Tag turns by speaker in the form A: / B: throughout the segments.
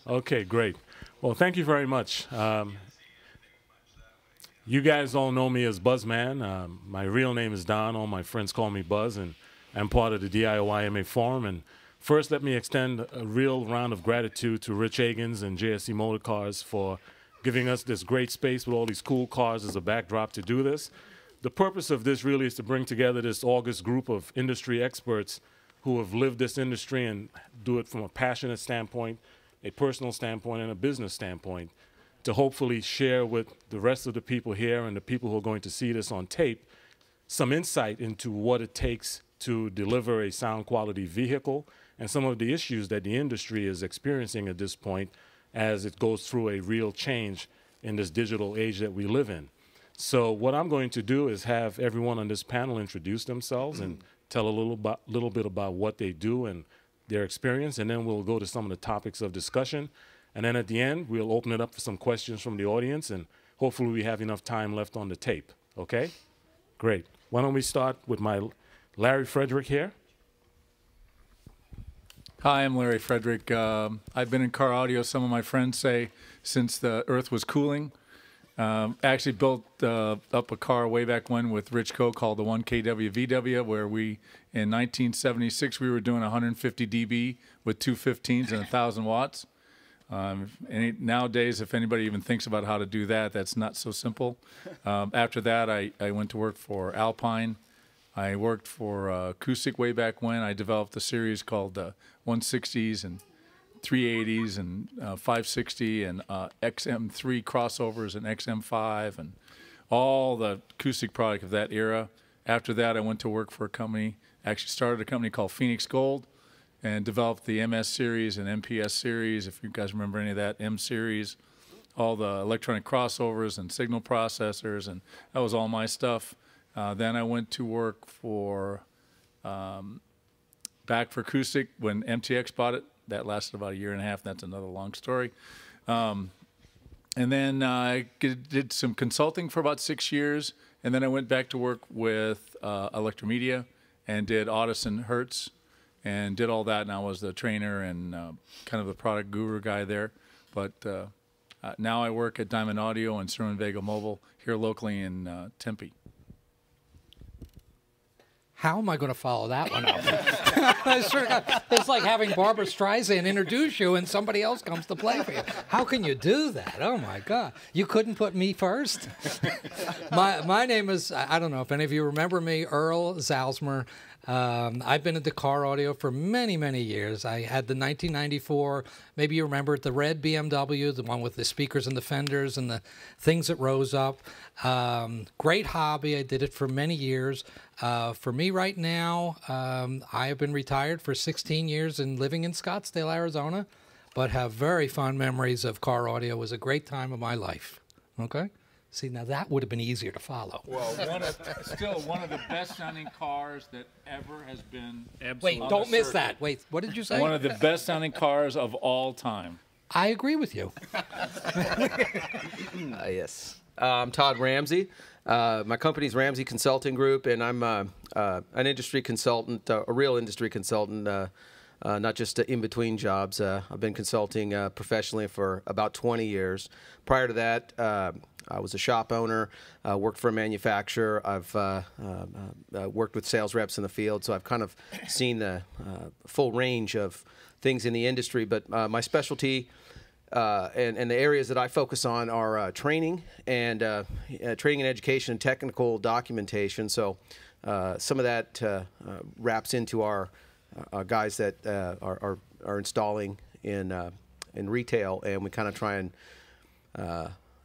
A: Okay, great. Well, thank you very much. You guys all know me as Buzzman. My real name is Don. All my friends call me Buzz, and I'm part of the DIYMA Forum. And first, let me extend a real round of gratitude to Rich Agins and JSC Motor Cars for giving us this great space with all these cool cars as a backdrop to do this. The purpose of this really is to bring together this august group of industry experts who have lived this industry and do it from a passionate standpoint, a personal standpoint, and a business standpoint, to hopefully share with the rest of the people here and the people who are going to see this on tape some insight into what it takes to deliver a sound quality vehicle and some of the issues that the industry is experiencing at this point as it goes through a real change in this digital age that we live in. So what I'm going to do is have everyone on this panel introduce themselves and tell a little bit about what they do and their experience, and then we'll go to some of the topics of discussion. And then at the end, we'll open it up for some questions from the audience, and hopefully we have enough time left on the tape. Okay? Great. Why don't we start with my Larry Frederick here.
B: Hi, I'm Larry Frederick. I've been in car audio, some of my friends say, since the earth was cooling. I actually built up a car way back when with Rich Co. called the 1KW VW, where in 1976, we were doing 150 dB with 215s and 1,000 watts. And nowadays, if anybody even thinks about how to do that, that's not so simple. After that, I went to work for Alpine. I worked for Acoustic way back when. I developed a series called 160s and 380s and 560 and XM3 crossovers and XM5 and all the acoustic product of that era. After that, I went to work for a company, actually started a company called Phoenix Gold, and developed the MS series and MPS series, if you guys remember any of that, M series, all the electronic crossovers and signal processors, and that was all my stuff. Then I went to work for, back for Acoustic when MTX bought it. That lasted about 1.5 years. That's another long story. And then I did some consulting for about 6 years, and then I went back to work with Electromedia and did Otis and Hertz, and did all that, and I was the trainer and kind of the product guru guy there. But now I work at Diamond Audio and Cerwin Vega Mobile here locally in Tempe.
C: How am I going to follow that one up? It's like having Barbara Streisand introduce you and somebody else comes to play for you. How can you do that? Oh, my God. You couldn't put me first? My name is, I don't know if any of you remember me, Earl Zalsmer. I've been into car audio for many, many years. I had the 1994, maybe you remember it, the red BMW, the one with the speakers and the fenders and the things that rose up. Great hobby. I did it for many years. For me right now, I have been retired for 16 years and living in Scottsdale, Arizona, but have very fond memories of car audio. It was a great time of my life. Okay? See, now that would have been easier to follow.
B: Well, still one of the best-sounding cars that ever has been absolutely.
C: Wait, don't miss that. Wait, what did you say?
B: One of the best-sounding cars of all time.
C: I agree with you.
D: Yes. I'm Todd Ramsey. My company's Ramsey Consulting Group, and I'm an industry consultant, a real industry consultant, not just in between jobs. I've been consulting professionally for about 20 years. Prior to that, I was a shop owner, worked for a manufacturer. I've worked with sales reps in the field, so I've kind of seen the full range of things in the industry. But my specialty and the areas that I focus on are training and education and technical documentation. So some of that wraps into our guys that are installing in retail, and we kind of try and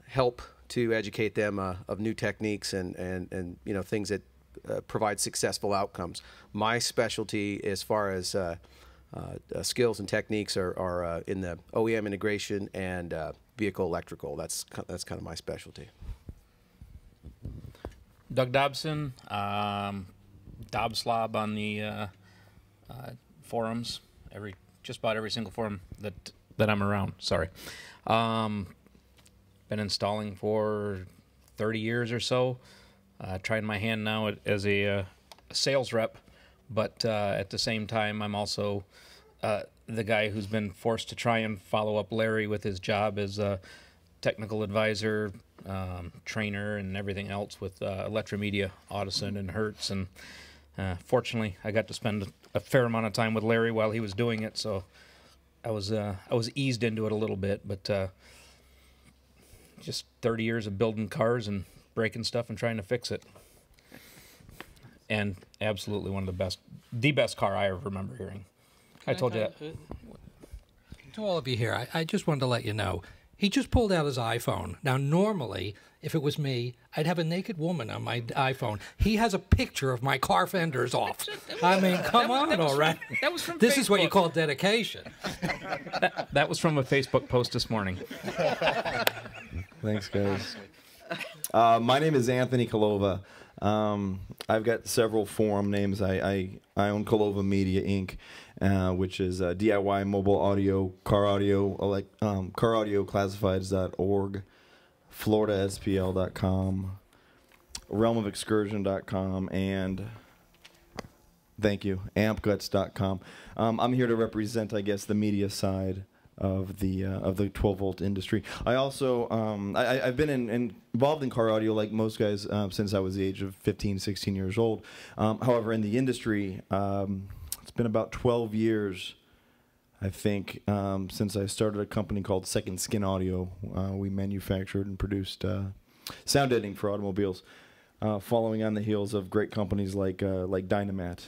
D: help to educate them of new techniques and you know, things that provide successful outcomes. My specialty as far as skills and techniques are in the OEM integration and vehicle electrical. That's kind of my specialty.
E: Doug Dobson, Dobslob on the forums, just about every single forum that I'm around. Sorry. Been installing for 30 years or so. Trying my hand now as a sales rep, but at the same time, I'm also the guy who's been forced to try and follow up Larry with his job as a technical advisor, trainer, and everything else with Electromedia, Audison, and Hertz. And fortunately, I got to spend a fair amount of time with Larry while he was doing it, so I was eased into it a little bit. But just 30 years of building cars and breaking stuff and trying to fix it. And absolutely one of the best car I ever remember hearing. I told you that.
C: To all of you here, I just wanted to let you know, he just pulled out his iPhone. Now, normally, if it was me, I'd have a naked woman on my iPhone. He has a picture of my car fenders off. I mean, come on, all right.
E: That was from
C: This
E: Facebook.
C: is what you call dedication.
E: That was from a Facebook post this morning.
F: Thanks, guys. My name is Anthony Kalova. I've got several forum names. I own Kalova Media Inc., which is DIY mobile audio, car audio, caraudioClassifieds.org, FloridaSPL.com, realmofexcursion.com, and thank you, ampguts.com. I'm here to represent, I guess, the media side of the 12-volt industry. I also I've been involved in car audio like most guys since I was the age of 15, 16 years old. However, in the industry, it's been about 12 years, I think, since I started a company called Second Skin Audio. We manufactured and produced sound editing for automobiles, following on the heels of great companies like Dynamat.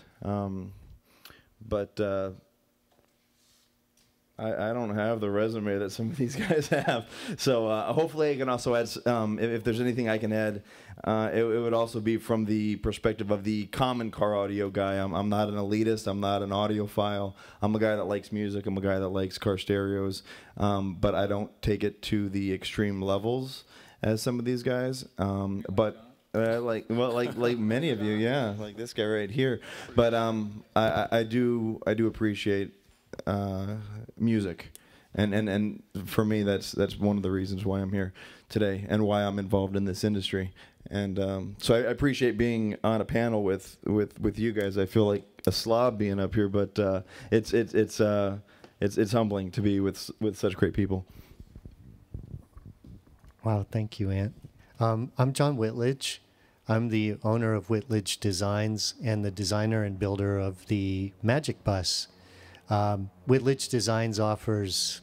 F: But I don't have the resume that some of these guys have, so hopefully I can also add, if there's anything I can add, it would also be from the perspective of the common car audio guy. I'm not an elitist, I'm not an audiophile, I'm a guy that likes music, I'm a guy that likes car stereos, but I don't take it to the extreme levels as some of these guys, but like many of you, yeah, like this guy right here, but I do appreciate music, and for me that's one of the reasons why I'm here today and why I'm involved in this industry. And so I appreciate being on a panel with you guys. I feel like a slob being up here, but it's humbling to be with such great people.
G: Wow, thank you, Ant. I'm John Whitledge. I'm the owner of Whitledge Designs and the designer and builder of the Magic Bus. Whitledge Designs offers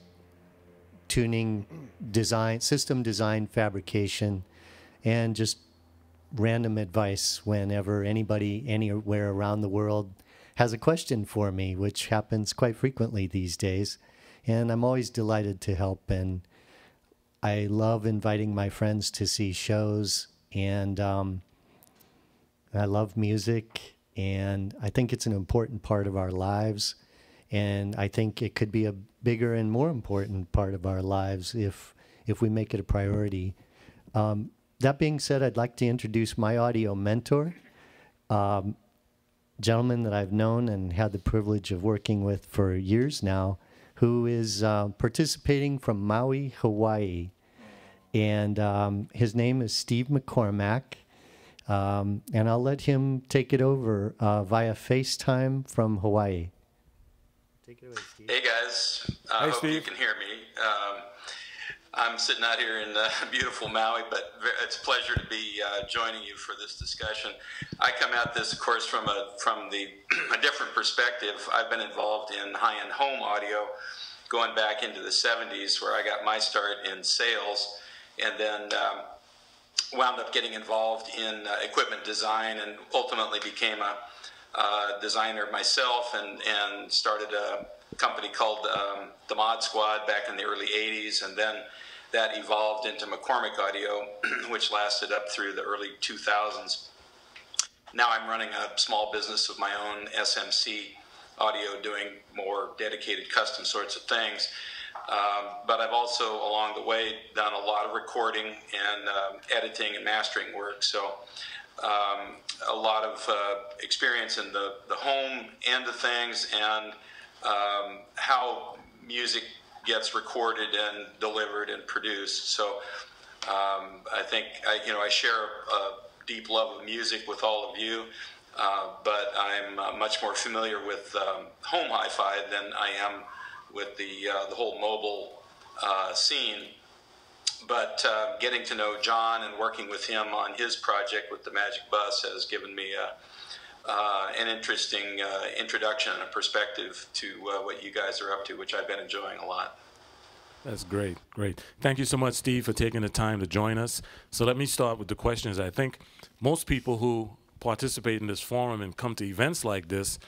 G: tuning, design, system design, fabrication, and just random advice whenever anybody anywhere around the world has a question for me, which happens quite frequently these days. And I'm always delighted to help. And I love inviting my friends to see shows. And I love music. And I think it's an important part of our lives. And I think it could be a bigger and more important part of our lives if we make it a priority. That being said, I'd like to introduce my audio mentor, gentleman that I've known and had the privilege of working with for years now, who is participating from Maui, Hawaii. And his name is Steve McCormack. And I'll let him take it over via FaceTime from Hawaii. Take it away, Steve.
H: Hey guys, I hope
A: Steve.
H: you can hear me. I'm sitting out here in beautiful Maui, but it's a pleasure to be joining you for this discussion. I come at this, of course, from a different perspective. I've been involved in high-end home audio going back into the 70s, where I got my start in sales, and then wound up getting involved in equipment design, and ultimately became a designer myself, and started a company called the Mod Squad back in the early 80s, and then that evolved into McCormick Audio, which lasted up through the early 2000s. Now I'm running a small business of my own, SMC Audio, doing more dedicated custom sorts of things. But I've also, along the way, done a lot of recording and editing and mastering work. So a lot of experience in the home end of things, and how music gets recorded and delivered and produced. So I think I share a deep love of music with all of you, but I'm much more familiar with home hi-fi than I am with the whole mobile scene. But getting to know John and working with him on his project with the Magic Bus has given me an interesting introduction and a perspective to what you guys are up to, which I've been enjoying a lot.
A: That's great, great. Thank you so much, Steve, for taking the time to join us. So let me start with the questions. I think most people who participate in this forum and come to events like this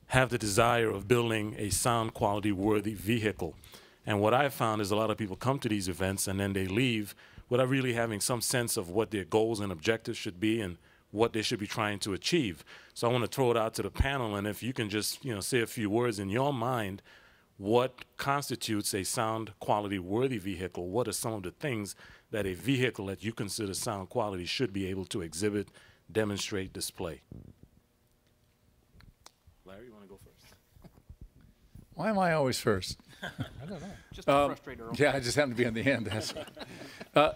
A: have the desire of building a sound quality worthy vehicle. And what I've found is a lot of people come to these events and then they leave without really having some sense of what their goals and objectives should be and what they should be trying to achieve. So I want to throw it out to the panel, and if you can just say a few words in your mind, what constitutes a sound quality worthy vehicle? What are some of the things that a vehicle that you consider sound quality should be able to exhibit, demonstrate, display? Larry, you want to go first?
B: Why am I always first?
C: I don't know.
E: Just to frustrate Earl.
B: Yeah, I just happen to be on the end. That's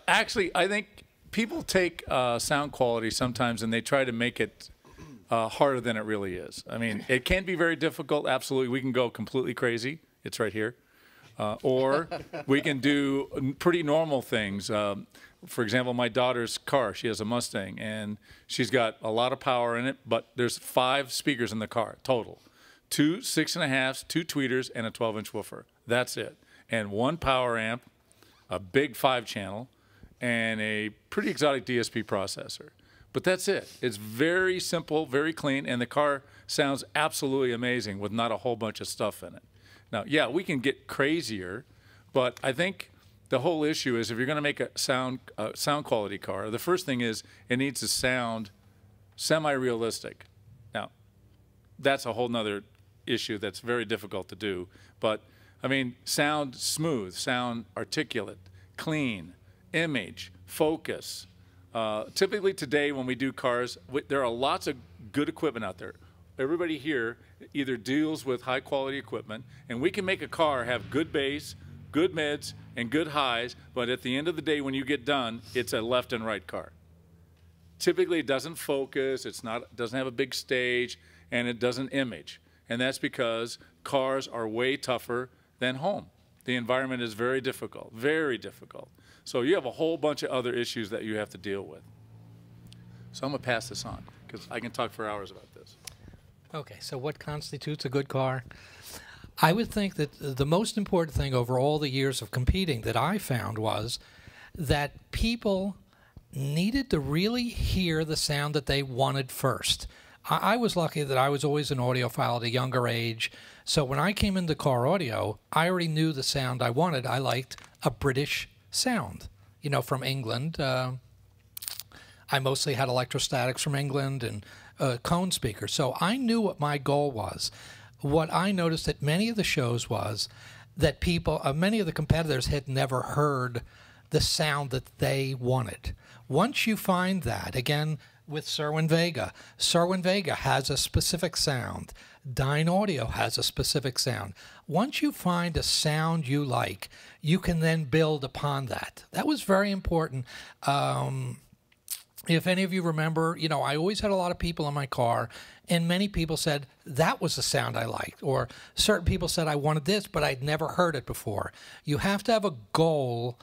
B: actually, I think people take sound quality sometimes and they try to make it harder than it really is. I mean, it can be very difficult. Absolutely. We can go completely crazy. It's right here. Or we can do pretty normal things. For example, my daughter's car, she has a Mustang, and she's got a lot of power in it, but there's 5 speakers in the car total. 2 6.5s, 2 tweeters, and a 12-inch woofer. That's it. And 1 power amp, a big 5-channel, and a pretty exotic DSP processor. But that's it. It's very simple, very clean, and the car sounds absolutely amazing with not a whole bunch of stuff in it. Now, yeah, we can get crazier, but I think the whole issue is if you're going to make a sound quality car, the first thing is it needs to sound semi-realistic. Now, that's a whole nother issue that's very difficult to do. But, I mean, sound smooth, sound articulate, clean, image, focus. Typically today when we do cars, there are lots of good equipment out there. Everybody here either deals with high quality equipment, and we can make a car have good bass, good mids, and good highs, but at the end of the day when you get done, it's a left and right car. Typically it doesn't focus, doesn't have a big stage, and it doesn't image. And that's because cars are way tougher than home. The environment is very difficult, very difficult. So you have a whole bunch of other issues that you have to deal with. So I'm going to pass this on because I can talk for hours about this.
C: Okay, so what constitutes a good car? I would think that the most important thing over all the years of competing that I found was that people needed to really hear the sound that they wanted first. I was lucky that I was always an audiophile at a younger age, so when I came into car audio, I already knew the sound I wanted. I liked a British sound, from England. I mostly had electrostatics from England and cone speakers, so I knew what my goal was. What I noticed at many of the shows was that many of the competitors had never heard the sound that they wanted. Once you find that, again, with Cerwin Vega. Cerwin Vega has a specific sound. Dyne Audio has a specific sound. Once you find a sound you like, you can then build upon that. That was very important. If any of you remember, I always had a lot of people in my car, and many people said, that was the sound I liked. Or certain people said, I wanted this, but I'd never heard it before. You have to have a goal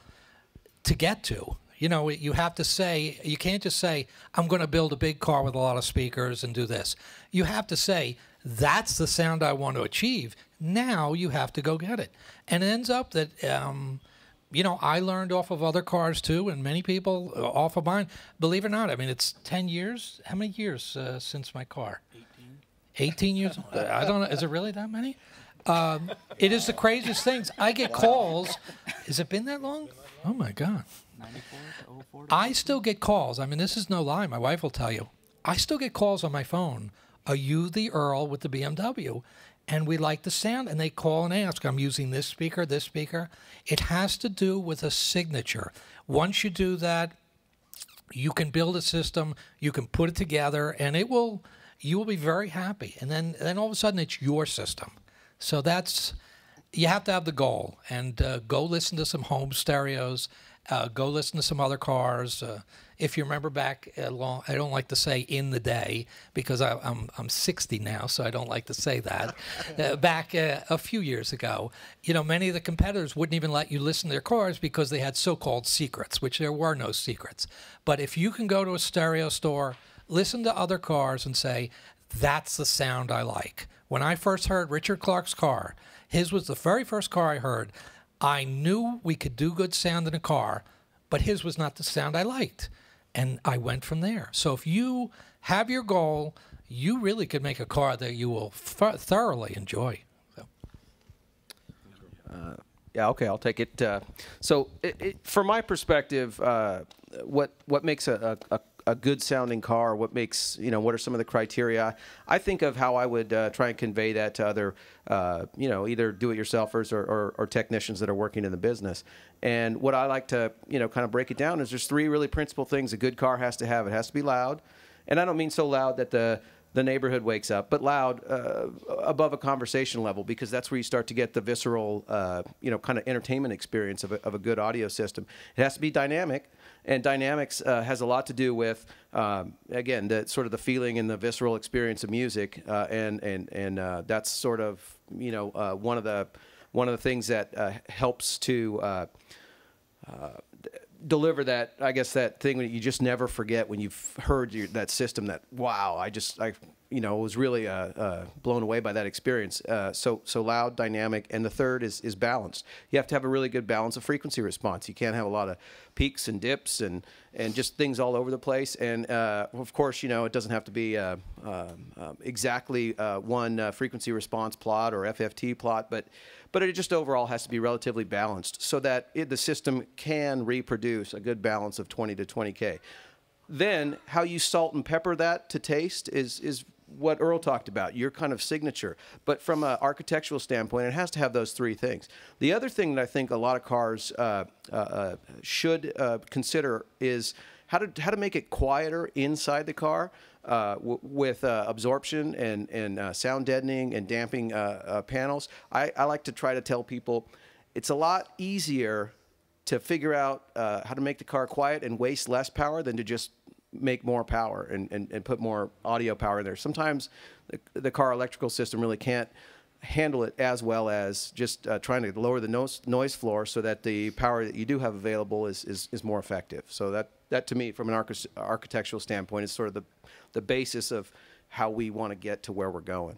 C: to get to. You have to say, you can't just say, I'm going to build a big car with a lot of speakers and do this. You have to say, that's the sound I want to achieve. Now you have to go get it. And it ends up that, I learned off of other cars too, and many people off of mine. Believe it or not, I mean, it's 10 years. How many years since my car? 18 years? I don't know. Is it really that many? It is the craziest things. I get calls. Has it been that long? Oh, my God.
E: 94 to 04
C: I still get calls. I mean, this is no lie. My wife will tell you. I still get calls on my phone. Are you the Earl with the BMW? And we like the sound. And they call and ask, I'm using this speaker, this speaker. It has to do with a signature. Once you do that, you can build a system. You can put it together, and you will be very happy. And then all of a sudden, it's your system. So you have to have the goal. And go listen to some home stereos. Go listen to some other cars. If you remember back long, I don't like to say in the day because I'm 60 now, so I don't like to say that. Back a few years ago, many of the competitors wouldn't even let you listen to their cars because they had so-called secrets, which there were no secrets. But if you can go to a stereo store, listen to other cars and say, that's the sound I like. When I first heard Richard Clark's car, his was the very first car I heard. I knew we could do good sound in a car, but his was not the sound I liked. And I went from there. So if you have your goal, you really could make a car that you will thoroughly enjoy. So.
D: Yeah, okay, I'll take it. So from my perspective, what makes a good sounding car? What makes, what are some of the criteria? I think of how I would try and convey that to other, either do-it-yourselfers or technicians that are working in the business. And what I like to, kind of break it down is there's three really principal things a good car has to have. It has to be loud. And I don't mean so loud that the neighborhood wakes up, but loud above a conversation level, because that's where you start to get the visceral, kind of entertainment experience of a good audio system. It has to be dynamic. And dynamics has a lot to do with, again, the sort of the feeling and the visceral experience of music, and that's sort of one of the things that helps to deliver that, I guess, that thing that you just never forget when you've heard that system. That wow, I was really blown away by that experience. So loud, dynamic, and the third is balanced. You have to have a really good balance of frequency response. You can't have a lot of peaks and dips and just things all over the place. And of course, it doesn't have to be exactly one frequency response plot or FFT plot, but it just overall has to be relatively balanced so that the system can reproduce a good balance of 20 to 20K. Then how you salt and pepper that to taste is what Earl talked about, your kind of signature. But from an architectural standpoint, it has to have those three things. The other thing that I think a lot of cars should consider is how to make it quieter inside the car with absorption and sound deadening and damping panels. I like to try to tell people it's a lot easier to figure out how to make the car quiet and waste less power than to just make more power and put more audio power in there. Sometimes the car electrical system really can't handle it as well as just trying to lower the noise floor so that the power that you do have available is more effective. So that to me, from an architectural standpoint, is sort of the basis of how we want to get to where we're going.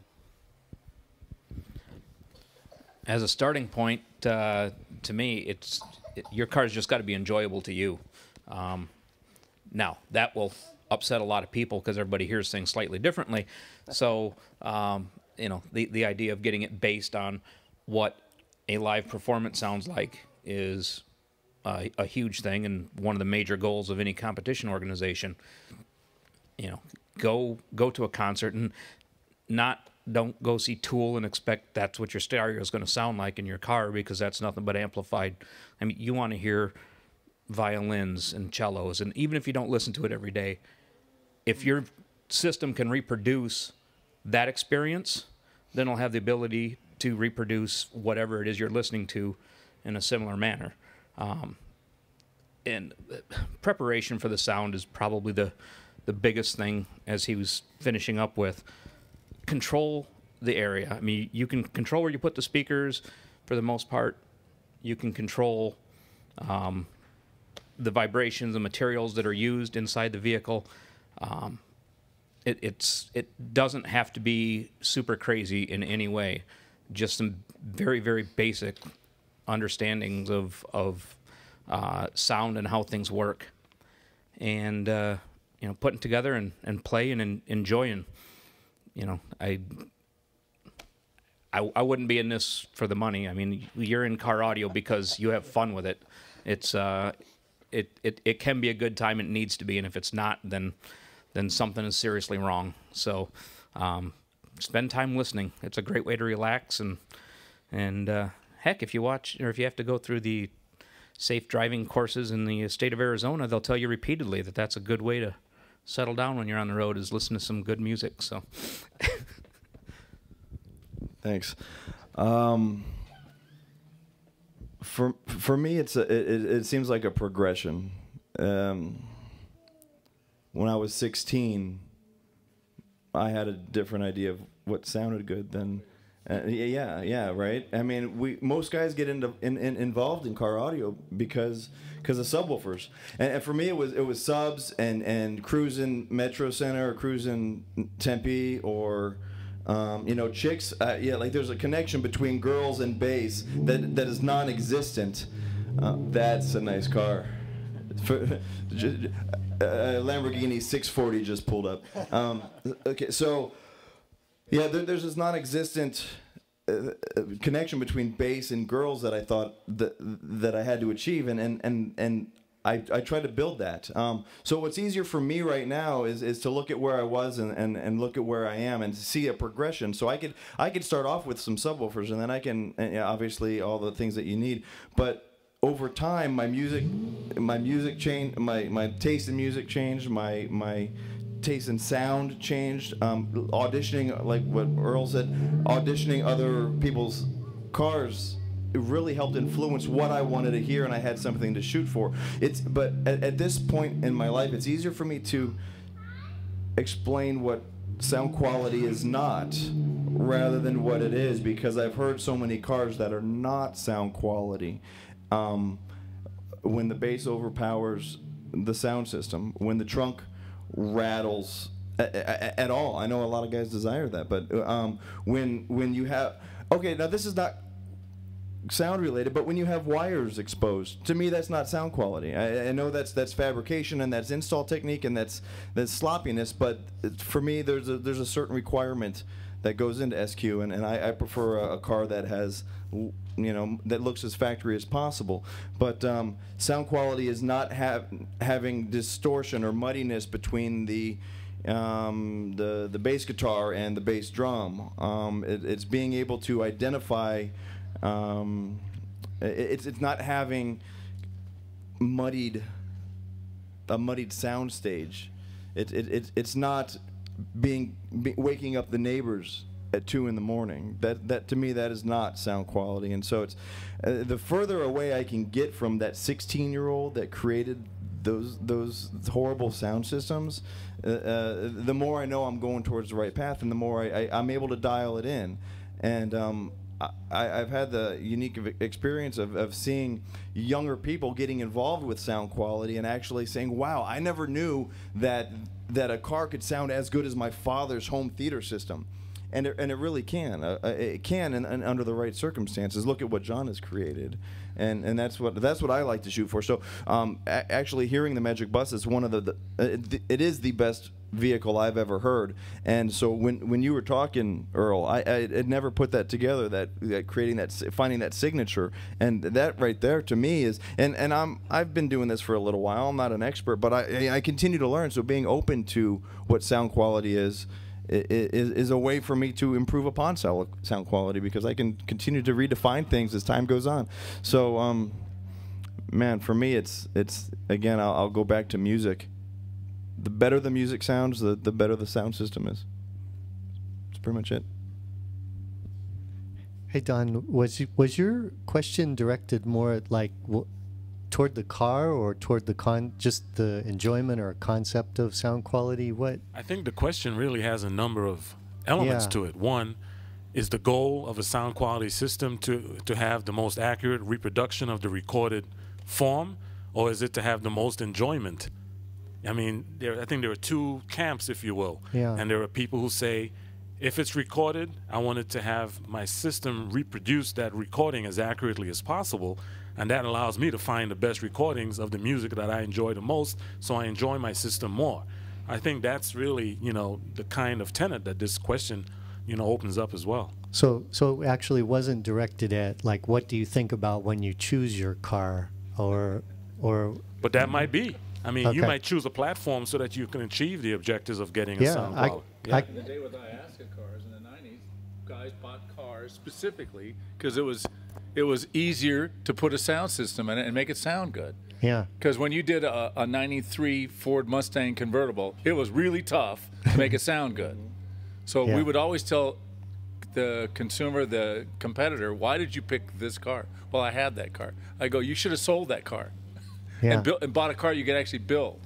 E: As a starting point, to me, your car's just got to be enjoyable to you. Now, that will upset a lot of people because everybody hears things slightly differently. So, the idea of getting it based on what a live performance sounds like is a huge thing and one of the major goals of any competition organization. Go to a concert and don't go see Tool and expect that's what your stereo is going to sound like in your car, because that's nothing but amplified. I mean, you want to hear violins and cellos, and even if you don't listen to it every day, if your system can reproduce that experience, then it'll have the ability to reproduce whatever it is you're listening to in a similar manner. And preparation for the sound is probably the biggest thing, as he was finishing up with. Control the area. I mean, you can control where you put the speakers for the most part. You can control the vibrations, the materials that are used inside the vehicle. It doesn't have to be super crazy in any way. Just some very, very basic understandings of sound and how things work, and putting together and playing and enjoying. I wouldn't be in this for the money. I mean, you're in car audio because you have fun with it. It's it can be a good time. It needs to be, and if it's not, then something is seriously wrong. So spend time listening. It's a great way to relax, and heck, if you watch or if you have to go through the safe driving courses in the state of Arizona, they'll tell you repeatedly that that's a good way to settle down when you're on the road, is listen to some good music. So
F: Thanks. For me, it seems like a progression. When I was 16, I had a different idea of what sounded good than. Yeah, right. I mean, most guys get involved in car audio because of subwoofers, and for me it was subs and cruising Metro Center or cruising Tempe or chicks. Like there's a connection between girls and bass that is non-existent. That's a nice car. Lamborghini 640 just pulled up. Okay, so. Yeah, there's this non-existent connection between bass and girls that I thought that I had to achieve, and I tried to build that. So what's easier for me right now is to look at where I was and look at where I am and see a progression. So I could start off with some subwoofers, and then I can obviously all the things that you need, but over time my music changed, my taste in music changed, my taste in sound changed. Auditioning, like what Earl said, auditioning other people's cars, it really helped influence what I wanted to hear, and I had something to shoot for. But at this point in my life, it's easier for me to explain what sound quality is not rather than what it is, because I've heard so many cars that are not sound quality. When the bass overpowers the sound system, when the trunk rattles at all. I know a lot of guys desire that, but when you have, okay, now this is not sound related, but when you have wires exposed, to me that's not sound quality. I know that's fabrication and that's install technique and that's sloppiness, but for me there's a certain requirement that goes into SQ, and I prefer a car that has, that looks as factory as possible. But sound quality is not having distortion or muddiness between the bass guitar and the bass drum. It's being able to identify. It's not having a muddied sound stage. It's not waking up the neighbors at 2 a.m. That to me, that is not sound quality. And so it's the further away I can get from that 16-year-old that created those horrible sound systems, the more I know I'm going towards the right path, and the more I'm able to dial it in. And I've had the unique experience of seeing younger people getting involved with sound quality and actually saying, wow, I never knew that a car could sound as good as my father's home theater system. And it really can. It can, and under the right circumstances. Look at what John has created, and that's what I like to shoot for. So actually, hearing the Magic Bus is one of it is the best vehicle I've ever heard. And so when you were talking, Earl, I had never put that together. That creating finding that signature, and that right there to me is, and I've been doing this for a little while. I'm not an expert, but I continue to learn. So being open to what sound quality is a way for me to improve upon sound quality, because I can continue to redefine things as time goes on. So, man, for me, it's again, I'll go back to music. The better the music sounds, the better the sound system is. That's pretty much it.
G: Hey, Don, was your question directed more at toward the car or toward just the enjoyment or concept of sound quality? What?
A: I think the question really has a number of elements to it. One is the goal of a sound quality system to have the most accurate reproduction of the recorded form, or is it to have the most enjoyment? I mean, I think there are two camps, if you will.
G: Yeah.
A: And there are people who say, if it's recorded, I want it to have my system reproduce that recording as accurately as possible, and that allows me to find the best recordings of the music that I enjoy the most, so I enjoy my system more. I think that's really, the kind of tenet that this question, opens up as well.
G: So it actually wasn't directed at, what do you think about when you choose your car, or...
A: But that might be. I mean,
G: Okay.
A: you might choose a platform so that you can achieve the objectives of getting a sound quality.
B: The day with Iasca cars in the 90s, guys bought cars specifically because it was easier to put a sound system in it and make it sound good.
G: Yeah.
B: Because when you did a 93 Ford Mustang convertible, it was really tough to make it sound good. So
G: Yeah.
B: we would always tell the consumer, the competitor, why did you pick this car? Well, I had that car. I go, you should have sold that car
G: Yeah.
B: and bought a car you could actually build.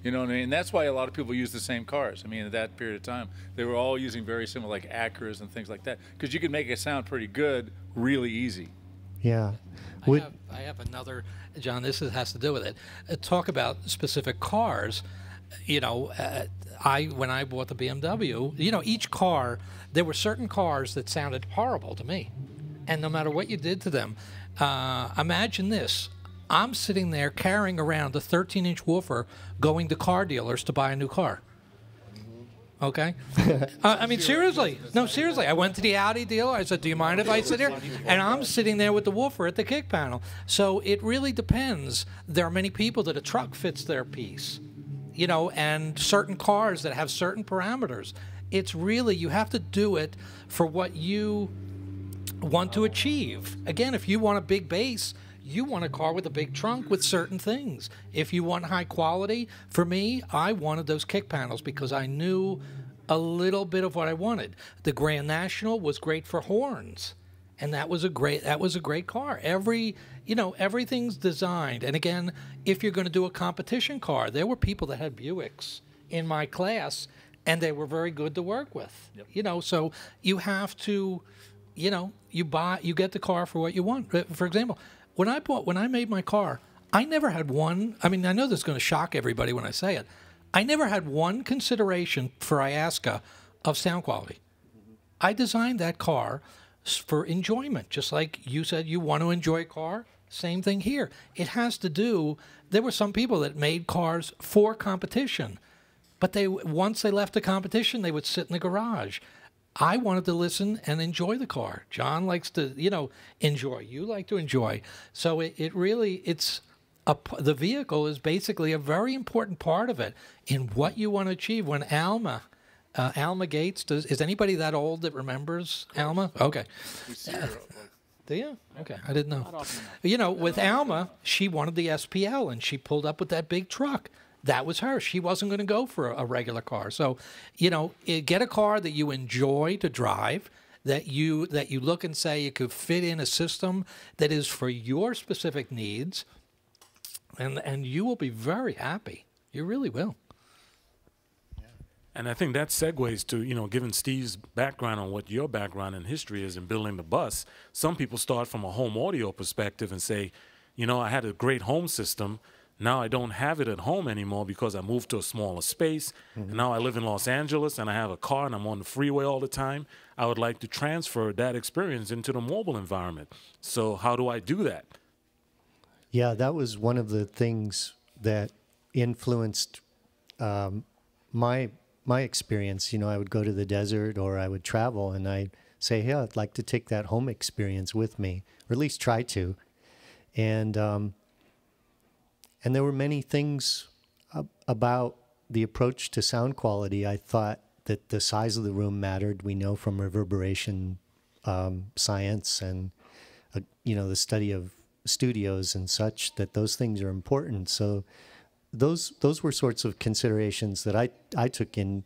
B: You know what I mean? And that's why a lot of people use the same cars. I mean, at that period of time, they were all using very similar, like Acuras and things like that, because you could make it sound pretty good really easy.
G: Yeah.
C: I have another, John, has to do with it. Talk about specific cars. You know, when I bought the BMW, you know, each car, there were certain cars that sounded horrible to me. And no matter what you did to them, imagine this. I'm sitting there carrying around a 13-inch woofer going to car dealers to buy a new car. Okay? I mean, seriously. No, seriously. I went to the Audi dealer. I said, do you mind if I sit here? And I'm sitting there with the woofer at the kick panel. So it really depends. There are many people that a truck fits their piece, you know, and certain cars that have certain parameters. It's really, you have to do it for what you want to achieve. Again, if you want a big bass, you want a car with a big trunk with certain things. If you want high quality, for me, I wanted those kick panels because I knew a little bit of what I wanted. The Grand National was great for horns, and that was a great car. Everything's designed. And again, if you're going to do a competition car, there were people that had Buicks in my class, and they were very good to work with. Yep. You know, so you have to, you know, you get the car for what you want. For example, when I made my car, I never had one. I mean, I know this is going to shock everybody when I say it. I never had one consideration for Iasca of sound quality. I designed that car for enjoyment, just like you said you want to enjoy a car. Same thing here. It has to do. There were some people that made cars for competition, but once they left the competition, they would sit in the garage. I wanted to listen and enjoy the car. John likes to, you know, enjoy. You like to enjoy. So the vehicle is basically a very important part of it in what you want to achieve. When Alma Gates, is anybody that old that remembers Alma? Okay. Do you? Okay, I didn't know. You know, with Alma, she wanted the SPL, and she pulled up with that big truck. That was her. She wasn't going to go for a regular car. So, you know, get a car that you enjoy to drive, that you look and say you could fit in a system that is for your specific needs, and you will be very happy. You really will.
A: And I think that segues to, you know, given Steve's background on what your background and history is in building the bus, some people start from a home audio perspective and say, you know, I had a great home system. Now I don't have it at home anymore because I moved to a smaller space. Mm-hmm. And now I live in Los Angeles and I have a car and I'm on the freeway all the time. I would like to transfer that experience into the mobile environment. So how do I do that?
G: Yeah, that was one of the things that influenced my experience. You know, I would go to the desert or I would travel and I'd say, hey, I'd like to take that home experience with me, or at least try to. And there were many things about the approach to sound quality. I thought that the size of the room mattered. We know from reverberation science and, you know, the study of studios and such that those things are important. So those were sorts of considerations that I took in.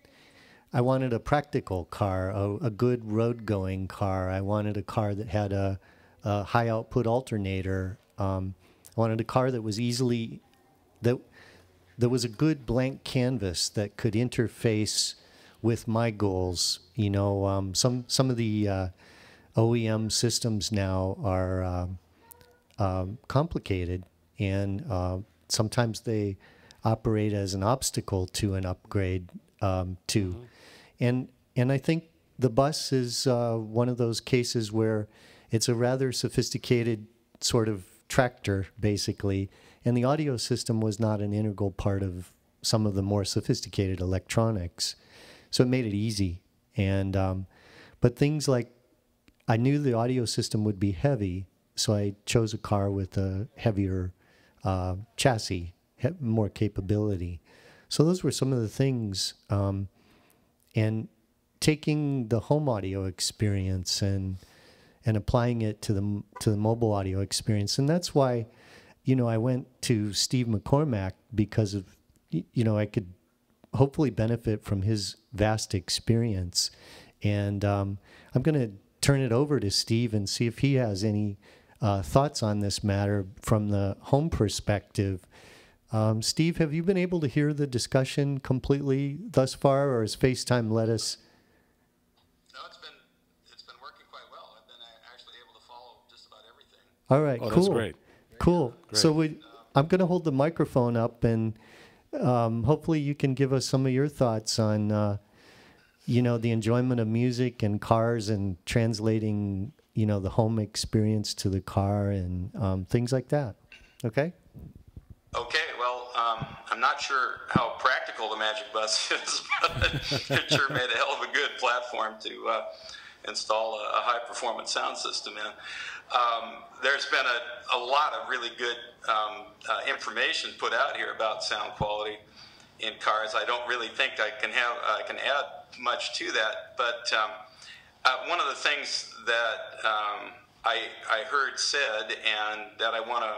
G: I wanted a practical car, a good road-going car. I wanted a car that had a high-output alternator. I wanted a car that was that was a good blank canvas that could interface with my goals. You know, some of the OEM systems now are complicated, and sometimes they operate as an obstacle to an upgrade too. And I think the bus is one of those cases where it's a rather sophisticated sort of tractor, basically, and the audio system was not an integral part of some of the more sophisticated electronics. So it made it easy. And but things like, I knew the audio system would be heavy, so I chose a car with a heavier chassis, more capability. So those were some of the things. And taking the home audio experience and applying it to the mobile audio experience. And that's why, you know, I went to Steve McCormack, because of, you know, I could hopefully benefit from his vast experience And I'm going to turn it over to Steve and see if he has any thoughts on this matter from the home perspective. Steve, have you been able to hear the discussion completely thus far, or has FaceTime let us?
H: No, it's been working quite well. I've been actually able to follow just about everything.
G: All right,
A: Oh,
G: cool.
A: that's great.
G: Cool.
A: Great.
G: So I'm going to hold the microphone up, and hopefully you can give us some of your thoughts on, you know, the enjoyment of music and cars and translating, you know, the home experience to the car and things like that. Okay?
H: Okay, well, I'm not sure how practical the Magic Bus is, but it sure made a hell of a good platform to install a high-performance sound system in. There's been a lot of really good information put out here about sound quality in cars. I don't really think I can add much to that, but one of the things that I heard said and that I want to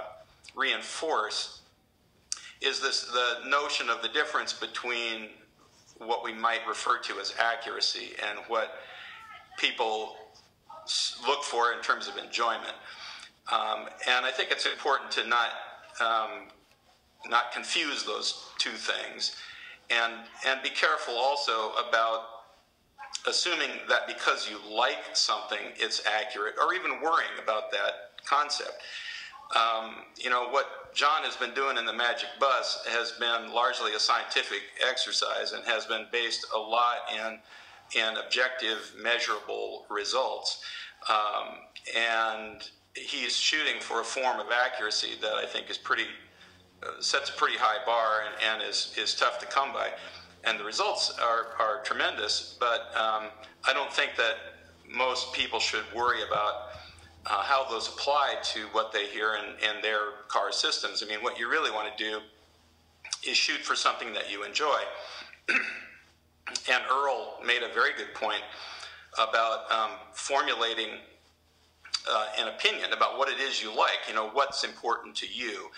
H: reinforce is the notion of the difference between what we might refer to as accuracy and what people look for in terms of enjoyment. And I think it's important to not confuse those two things, and be careful also about assuming that because you like something, it's accurate, or even worrying about that concept. You know, what John has been doing in the Magic Bus has been largely a scientific exercise and has been based a lot in objective, measurable results. And he's shooting for a form of accuracy that I think is sets a pretty high bar and is tough to come by. And the results are tremendous, but I don't think that most people should worry about how those apply to what they hear in their car systems. I mean, what you really want to do is shoot for something that you enjoy. And Earl made a very good point about formulating an opinion about what it is you like, you know, what's important to you.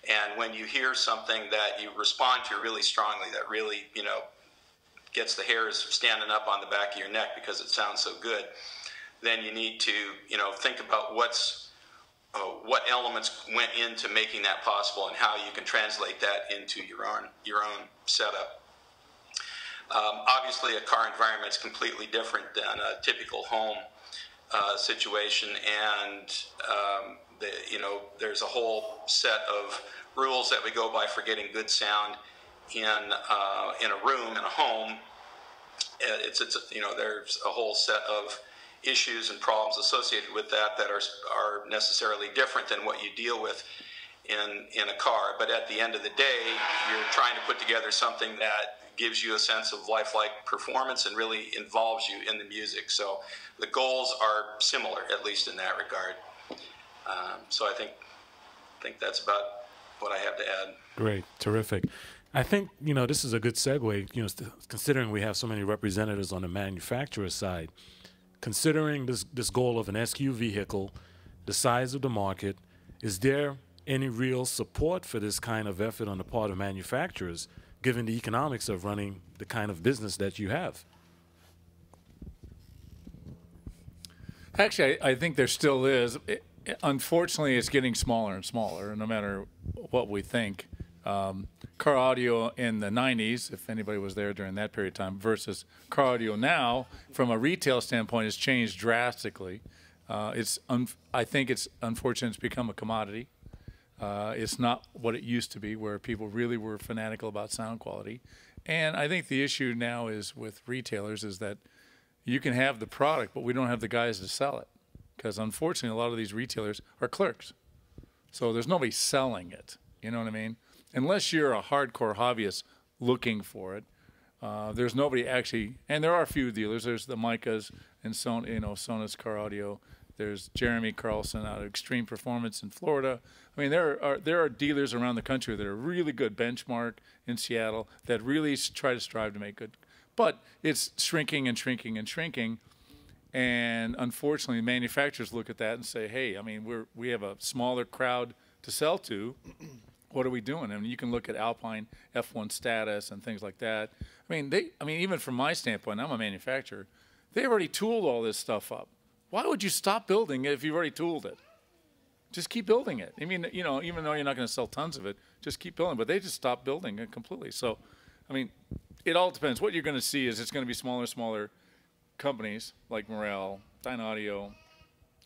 H: And when you hear something that you respond to really strongly, that really, you know, gets the hairs standing up on the back of your neck because it sounds so good, then you need to, you know, think about what elements went into making that possible and how you can translate that into your own setup. Obviously, a car environment is completely different than a typical home situation, and you know, there's a whole set of rules that we go by for getting good sound in a room, in a home. It's you know, there's a whole set of issues and problems associated with that are necessarily different than what you deal with in a car. But at the end of the day, you're trying to put together something that gives you a sense of lifelike performance and really involves you in the music. So the goals are similar, at least in that regard. So I think that's about what I have to add.
A: Great, terrific. I think, you know, this is a good segue, you know, considering we have so many representatives on the manufacturer side. Considering this goal of an SQ vehicle, the size of the market, is there any real support for this kind of effort on the part of manufacturers, given the economics of running the kind of business that you have?
B: Actually, I think there still is. Unfortunately, it's getting smaller and smaller, no matter what we think. Car audio in the 90s, if anybody was there during that period of time, versus car audio now, from a retail standpoint, has changed drastically. I think it's unfortunate it's become a commodity. It's not what it used to be, where people really were fanatical about sound quality. And I think the issue now is with retailers is that you can have the product, but we don't have the guys to sell it. Because unfortunately, a lot of these retailers are clerks. So there's nobody selling it. You know what I mean? Unless you're a hardcore hobbyist looking for it, there's nobody actually. And there are a few dealers. There's the Micahs and Sona's Car Audio. There's Jeremy Carlson out of Extreme Performance in Florida. I mean, there are dealers around the country that are really good. Benchmark in Seattle that really try to strive to make good. But it's shrinking and shrinking and shrinking. And unfortunately, manufacturers look at that and say, "Hey, I mean, we have a smaller crowd to sell to. What are we doing?" I mean, you can look at Alpine F1 status and things like that. I mean, even from my standpoint, I'm a manufacturer. They've already tooled all this stuff up. Why would you stop building it if you've already tooled it? Just keep building it. I mean, you know, even though you're not going to sell tons of it, just keep building. But they just stopped building it completely. So, I mean, it all depends. What you're going to see is it's going to be smaller companies like Morel, Dyne Audio,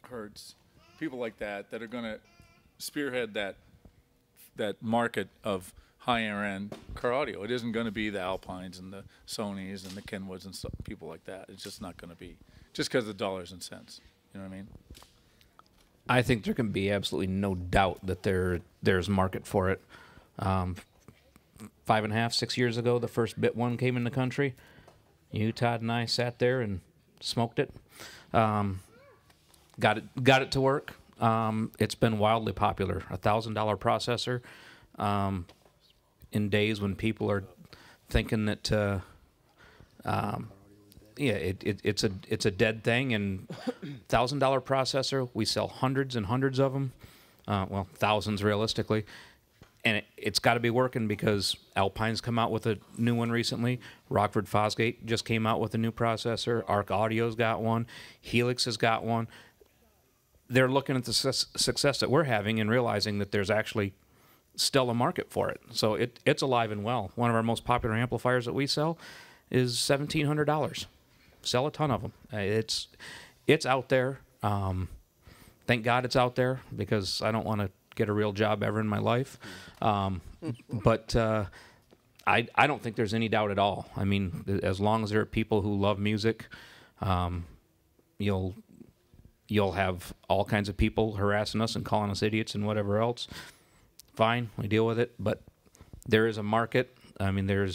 B: Hertz, people like that are going to spearhead that market of higher end car audio. It isn't going to be the Alpines and the Sonys and the Kenwoods and stuff, people like that. It's just not going to be, just because of the dollars and cents. You know what I mean?
E: I think there can be absolutely no doubt that there's market for it. 5.5, 6 years ago, the first Bit 1 came in the country. You, Todd, and I sat there and smoked it. Got it to work. It's been wildly popular. $1,000 processor. In days when people are thinking that it's a dead thing, and $1,000 processor, we sell hundreds and hundreds of them, well, thousands realistically, and it's got to be working because Alpine's come out with a new one recently. Rockford Fosgate just came out with a new processor. Arc Audio's got one. Helix has got one. They're looking at the success that we're having and realizing that there's actually still a market for it. So it's alive and well. One of our most popular amplifiers that we sell is $1,700. Sell a ton of them. It's out there. Thank God it's out there, because I don't want to get a real job ever in my life. But I don't think there's any doubt at all. I mean, as long as there are people who love music, you'll have all kinds of people harassing us and calling us idiots and whatever else. Fine, we deal with it, but there is a market. I mean, there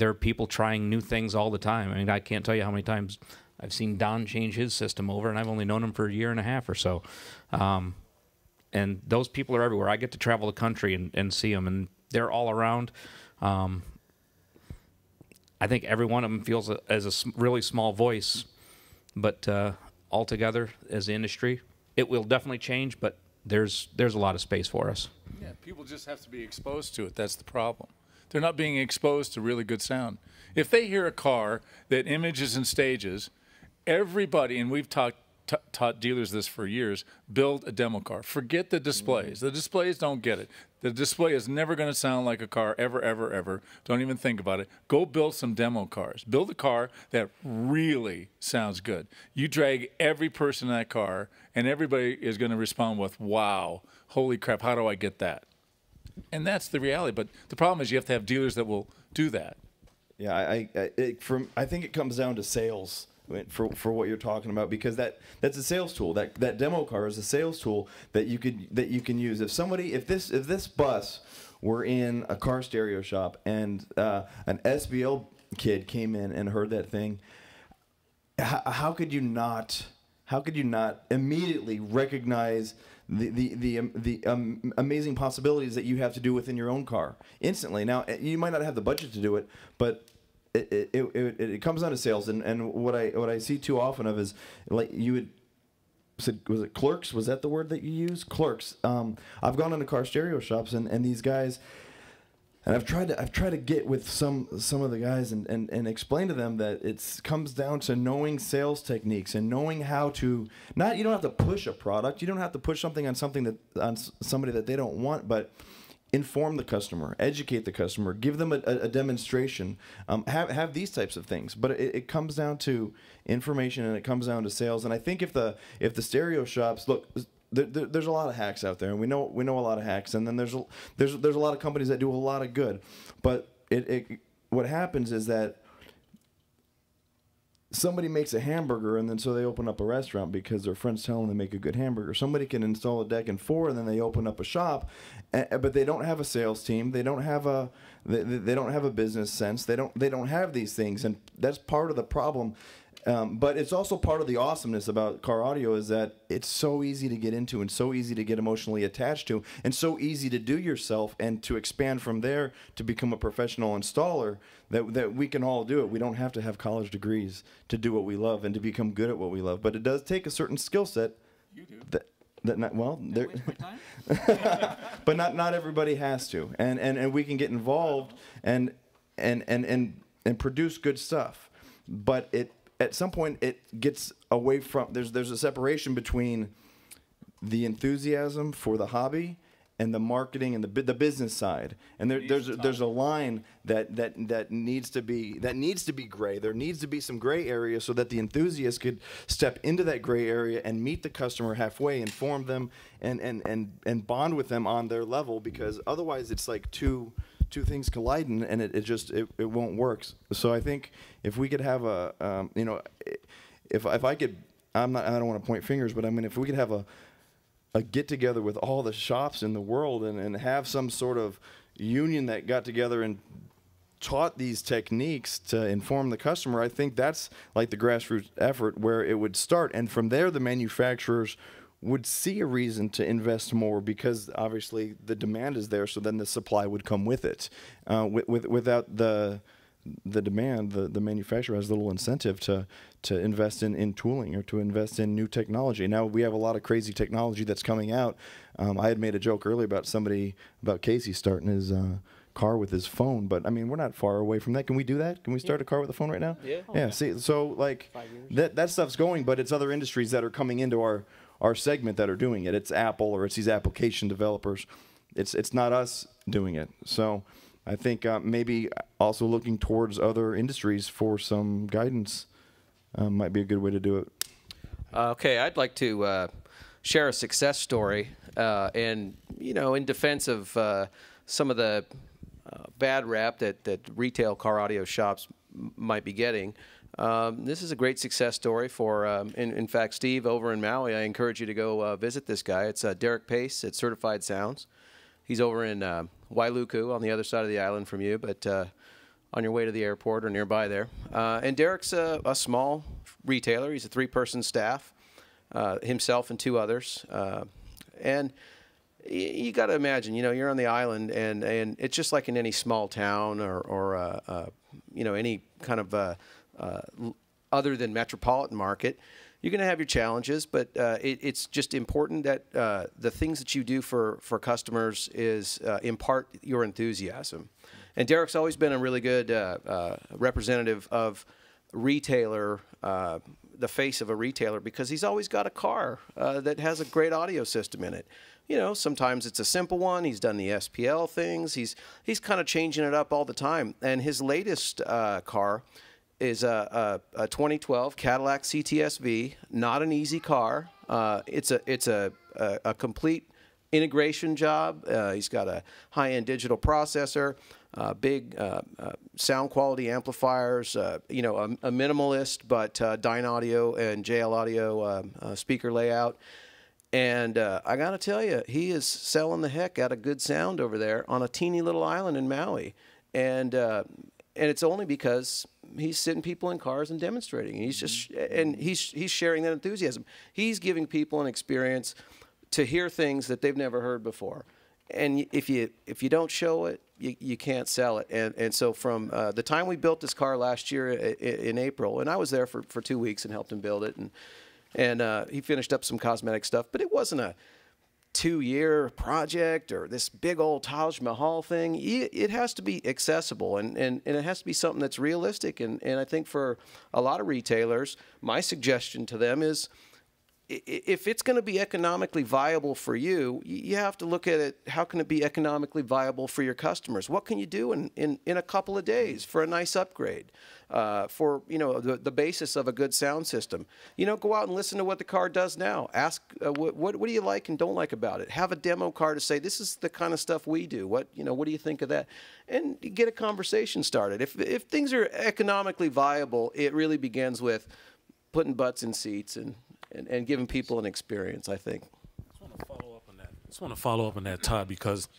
E: are people trying new things all the time. I mean, I can't tell you how many times I've seen Don change his system over, and I've only known him for a year and a half or so. And those people are everywhere. I get to travel the country and see them, and they're all around. I think every one of them feels as a really small voice, but altogether as the industry, it will definitely change, but there's a lot of space for us.
B: Yeah, people just have to be exposed to it. That's the problem. They're not being exposed to really good sound. If they hear a car that images and stages, everybody, and we've taught dealers this for years, build a demo car. Forget the displays. The displays don't get it. The display is never going to sound like a car ever, ever, ever. Don't even think about it. Go build some demo cars. Build a car that really sounds good. You drag every person in that car, and everybody is going to respond with, wow, holy crap, how do I get that? And that's the reality. But the problem is you have to have dealers that will do that.
F: Yeah, I think it comes down to sales for what you're talking about, because that's a sales tool. That demo car is a sales tool that you can use. If this bus were in a car stereo shop and an SBL kid came in and heard that thing, how could you not immediately recognize the amazing possibilities that you have to do within your own car instantly? Now, you might not have the budget to do it, but it comes down to sales, and what I see too often of is, like you had said, was it clerks? Was that the word that you used? Clerks. I've gone into car stereo shops and these guys, and I've tried to get with some of the guys and explain to them that it comes down to knowing sales techniques and knowing how to you don't have to push a product, you don't have to push something on somebody that they don't want, but inform the customer, educate the customer, give them a demonstration, have these types of things. But it comes down to information, and it comes down to sales. And I think if the stereo shops, look, there's a lot of hacks out there, and we know a lot of hacks, and then there's a lot of companies that do a lot of good. But what happens is that somebody makes a hamburger, and then so they open up a restaurant because their friends tell them they make a good hamburger. Somebody can install a deck and 4, and then they open up a shop, but they don't have a sales team. They don't have a business sense. They don't have these things, and that's part of the problem. But it's also part of the awesomeness about car audio is that it's so easy to get into and so easy to get emotionally attached to and so easy to do yourself and to expand from there to become a professional installer that we can all do it. We don't have to have college degrees to do what we love and to become good at what we love. But it does take a certain skill set. You do. But not everybody has to. And we can get involved and produce good stuff. But at some point it gets away from, there's a separation between the enthusiasm for the hobby and the marketing and the business side, and there's a line that needs to be gray. There needs to be some gray area so that the enthusiast could step into that gray area and meet the customer halfway, inform them, and bond with them on their level, because otherwise it's like two things colliding, and it won't work. So I think if we could have a if I could, I don't want to point fingers, but I mean, if we could have a get together with all the shops in the world and have some sort of union that got together and taught these techniques to inform the customer, I think that's like the grassroots effort where it would start. And from there, the manufacturers would see a reason to invest more, because obviously the demand is there, so then the supply would come with it. Without the demand, the manufacturer has little incentive to invest in tooling or to invest in new technology. Now we have a lot of crazy technology that's coming out. I had made a joke earlier about Casey starting his car with his phone, but I mean, we're not far away from that. Can we do that? Can we start a car with a phone right now?
D: Yeah.
F: Yeah. See, so like that stuff's going, but it's other industries that are coming into our segment that are doing it. It's Apple, or it's these application developers. It's not us doing it. So I think maybe also looking towards other industries for some guidance might be a good way to do it.
D: Okay, I'd like to share a success story, and in defense of some of the bad rap that retail car audio shops might be getting. This is a great success story for, in fact, Steve over in Maui. I encourage you to go visit this guy. It's Derek Pace at Certified Sounds. He's over in Wailuku on the other side of the island from you, but on your way to the airport or nearby there. And Derek's a small retailer. He's a 3-person staff, himself and 2 others. And you got to imagine, you're on the island, and it's just like in any small town or any kind of other than metropolitan market. You're going to have your challenges, but it's just important that the things that you do for customers is impart your enthusiasm. And Derek's always been a really good representative of retailer, the face of a retailer, because he's always got a car that has a great audio system in it. Sometimes it's a simple one. He's done the SPL things. He's kind of changing it up all the time. And his latest car is a 2012 Cadillac CTS-V. Not an easy car. It's a complete integration job. He's got a high-end digital processor, big sound quality amplifiers. A minimalist but Dyne Audio and JL Audio speaker layout. And I got to tell you, he is selling the heck out of good sound over there on a teeny little island in Maui. And it's only because he's sitting people in cars and demonstrating. He's just he's sharing that enthusiasm. He's giving people an experience to hear things that they've never heard before. And if you don't show it, you can't sell it. And so from the time we built this car last year in April, and I was there for 2 weeks and helped him build it, and he finished up some cosmetic stuff, but it wasn't a 2-year project or this big old Taj Mahal thing. It has to be accessible, and it has to be something that's realistic. And I think for a lot of retailers, my suggestion to them is, if it's going to be economically viable for you, you have to look at it, how can it be economically viable for your customers? What can you do in a couple of days for a nice upgrade, for the basis of a good sound system? Go out and listen to what the car does now. Ask what do you like and don't like about it. Have a demo car to say, this is the kind of stuff we do. What do you think of that? And get a conversation started. If things are economically viable, it really begins with putting butts in seats and giving people an experience, I think.
A: I just want to follow up on that, Todd, because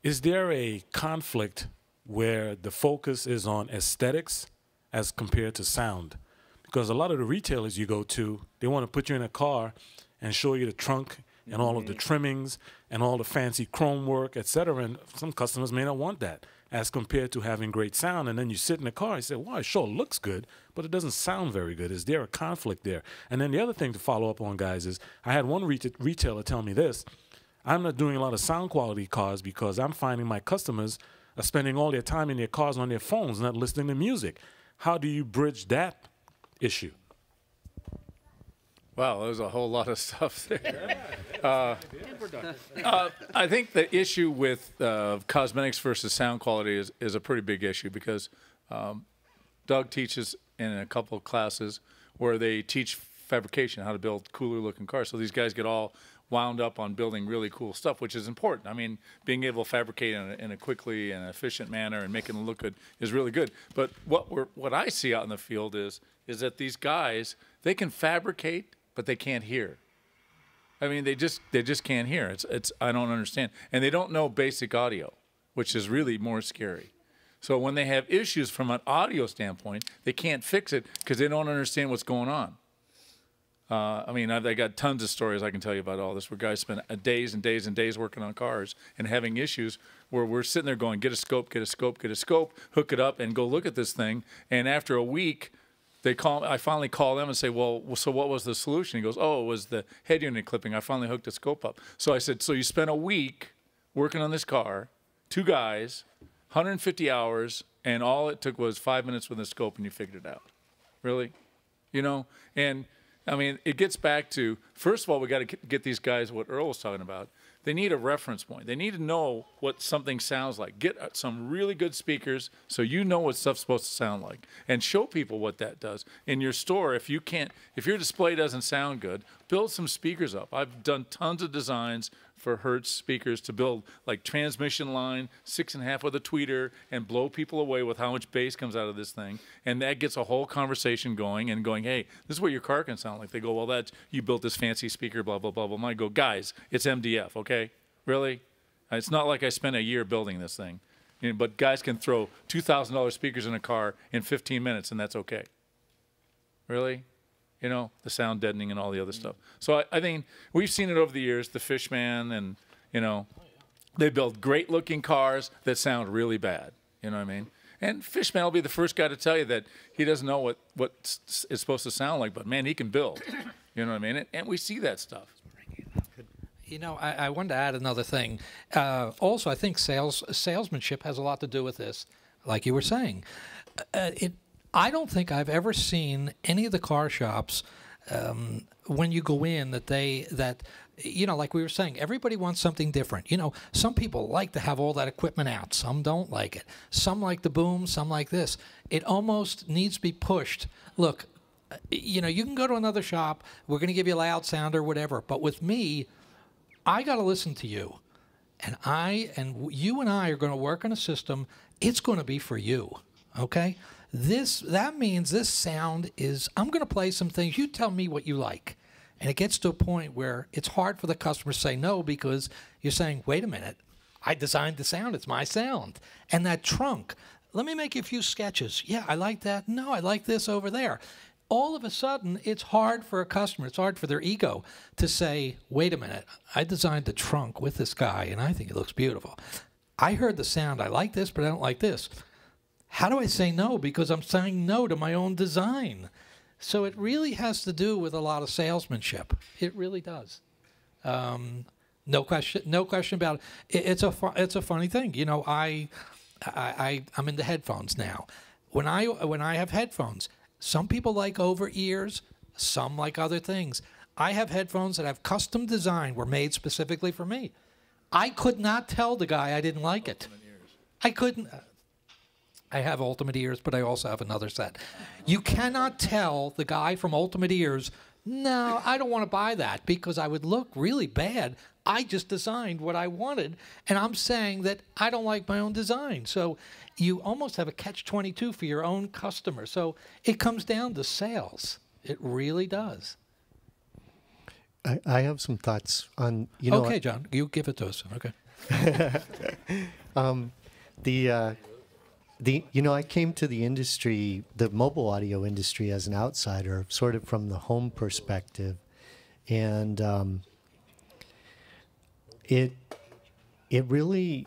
A: is there a conflict where the focus is on aesthetics as compared to sound? Because a lot of the retailers you go to, they want to put you in a car and show you the trunk and all of the trimmings and all the fancy chrome work, et cetera, and some customers may not want that, as compared to having great sound. And then you sit in the car and say, wow, it sure looks good, but it doesn't sound very good. Is there a conflict there? And then the other thing to follow up on, guys, is I had one retailer tell me this: I'm not doing a lot of sound quality cars because I'm finding my customers are spending all their time in their cars on their phones, not listening to music. How do you bridge that issue?
B: Wow, there's a whole lot of stuff there. I think the issue with cosmetics versus sound quality is a pretty big issue because Doug teaches in a couple of classes where they teach fabrication, how to build cooler looking cars. So these guys get all wound up on building really cool stuff, which is important. I mean, being able to fabricate in a quickly and efficient manner and making it look good is really good. But what I see out in the field is that these guys, they can fabricate, but they can't hear. I mean, they just can't hear. It's I don't understand, and they don't know basic audio, which is really more scary. So when they have issues from an audio standpoint, they can't fix it because they don't understand what's going on. I mean, I got tons of stories I can tell you about all this, where guys spend days and days and days working on cars and having issues where we're sitting there going, get a scope, get a scope, get a scope, hook it up, and go look at this thing. And after a week, I finally call them and say, well, so what was the solution? He goes, oh, it was the head unit clipping. I finally hooked the scope up. So I said, so you spent a week working on this car, 2 guys, 150 hours, and all it took was 5 minutes with a scope and you figured it out. Really? You know? And I mean, it gets back to, first of all, we got to get these guys what Earl was talking about. They need a reference point. They need to know what something sounds like. Get some really good speakers so you know what stuff's supposed to sound like, and show people what that does. In your store, if your display doesn't sound good, build some speakers up. I've done tons of designs for Hertz speakers to build like transmission line, 6.5 with a tweeter, and blow people away with how much bass comes out of this thing. And that gets a whole conversation going, hey, this is what your car can sound like. They go, well, you built this fancy speaker, blah, blah, blah, blah. And I go, guys, it's MDF, okay? Really? It's not like I spent a year building this thing. But guys can throw $2,000 speakers in a car in 15 minutes, and that's okay. Really? You know, the sound deadening and all the other stuff. So I think we've seen it over the years, the Fishman, and, you know, they build great-looking cars that sound really bad. You know what I mean? And Fishman will be the first guy to tell you that he doesn't know what it's supposed to sound like, but, man, he can build. You know what I mean? And we see that stuff.
C: You know, I wanted to add another thing. Also, I think salesmanship has a lot to do with this, like you were saying. I don't think I've ever seen any of the car shops when you go in that you know, like we were saying, everybody wants something different. You know, some people like to have all that equipment out. Some don't like it. Some like the boom. Some like this. It almost needs to be pushed. Look, you know, you can go to another shop. We're going to give you a loud sound or whatever. But with me, I got to listen to you. And you and I are going to work on a system. It's going to be for you. Okay? That means this sound is, I'm going to play some things. You tell me what you like. And it gets to a point where it's hard for the customer to say no because you're saying, wait a minute, I designed the sound. It's my sound. And that trunk, let me make you a few sketches. Yeah, I like that. No, I like this over there. All of a sudden, it's hard for a customer, it's hard for their ego to say, wait a minute, I designed the trunk with this guy, and I think it looks beautiful. I heard the sound. I like this, but I don't like this. How do I say no? Because I'm saying no to my own design. So it really has to do with a lot of salesmanship. It really does. No question about it. It's a funny thing. You know, I'm into headphones now. When I have headphones, some people like over ears, some like other things. I have headphones that have custom design, were made specifically for me. I could not tell the guy I didn't like it. I couldn't. I have Ultimate Ears, but I also have another set. You cannot tell the guy from Ultimate Ears, no, I don't want to buy that because I would look really bad. I just designed what I wanted, and I'm saying that I don't like my own design. So you almost have a catch-22 for your own customer. So it comes down to sales. It really does.
G: I have some thoughts on, you know.
C: Okay, John, you give it to us. Okay.
G: You know, I came to the industry, the mobile audio industry, as an outsider, sort of from the home perspective, and it really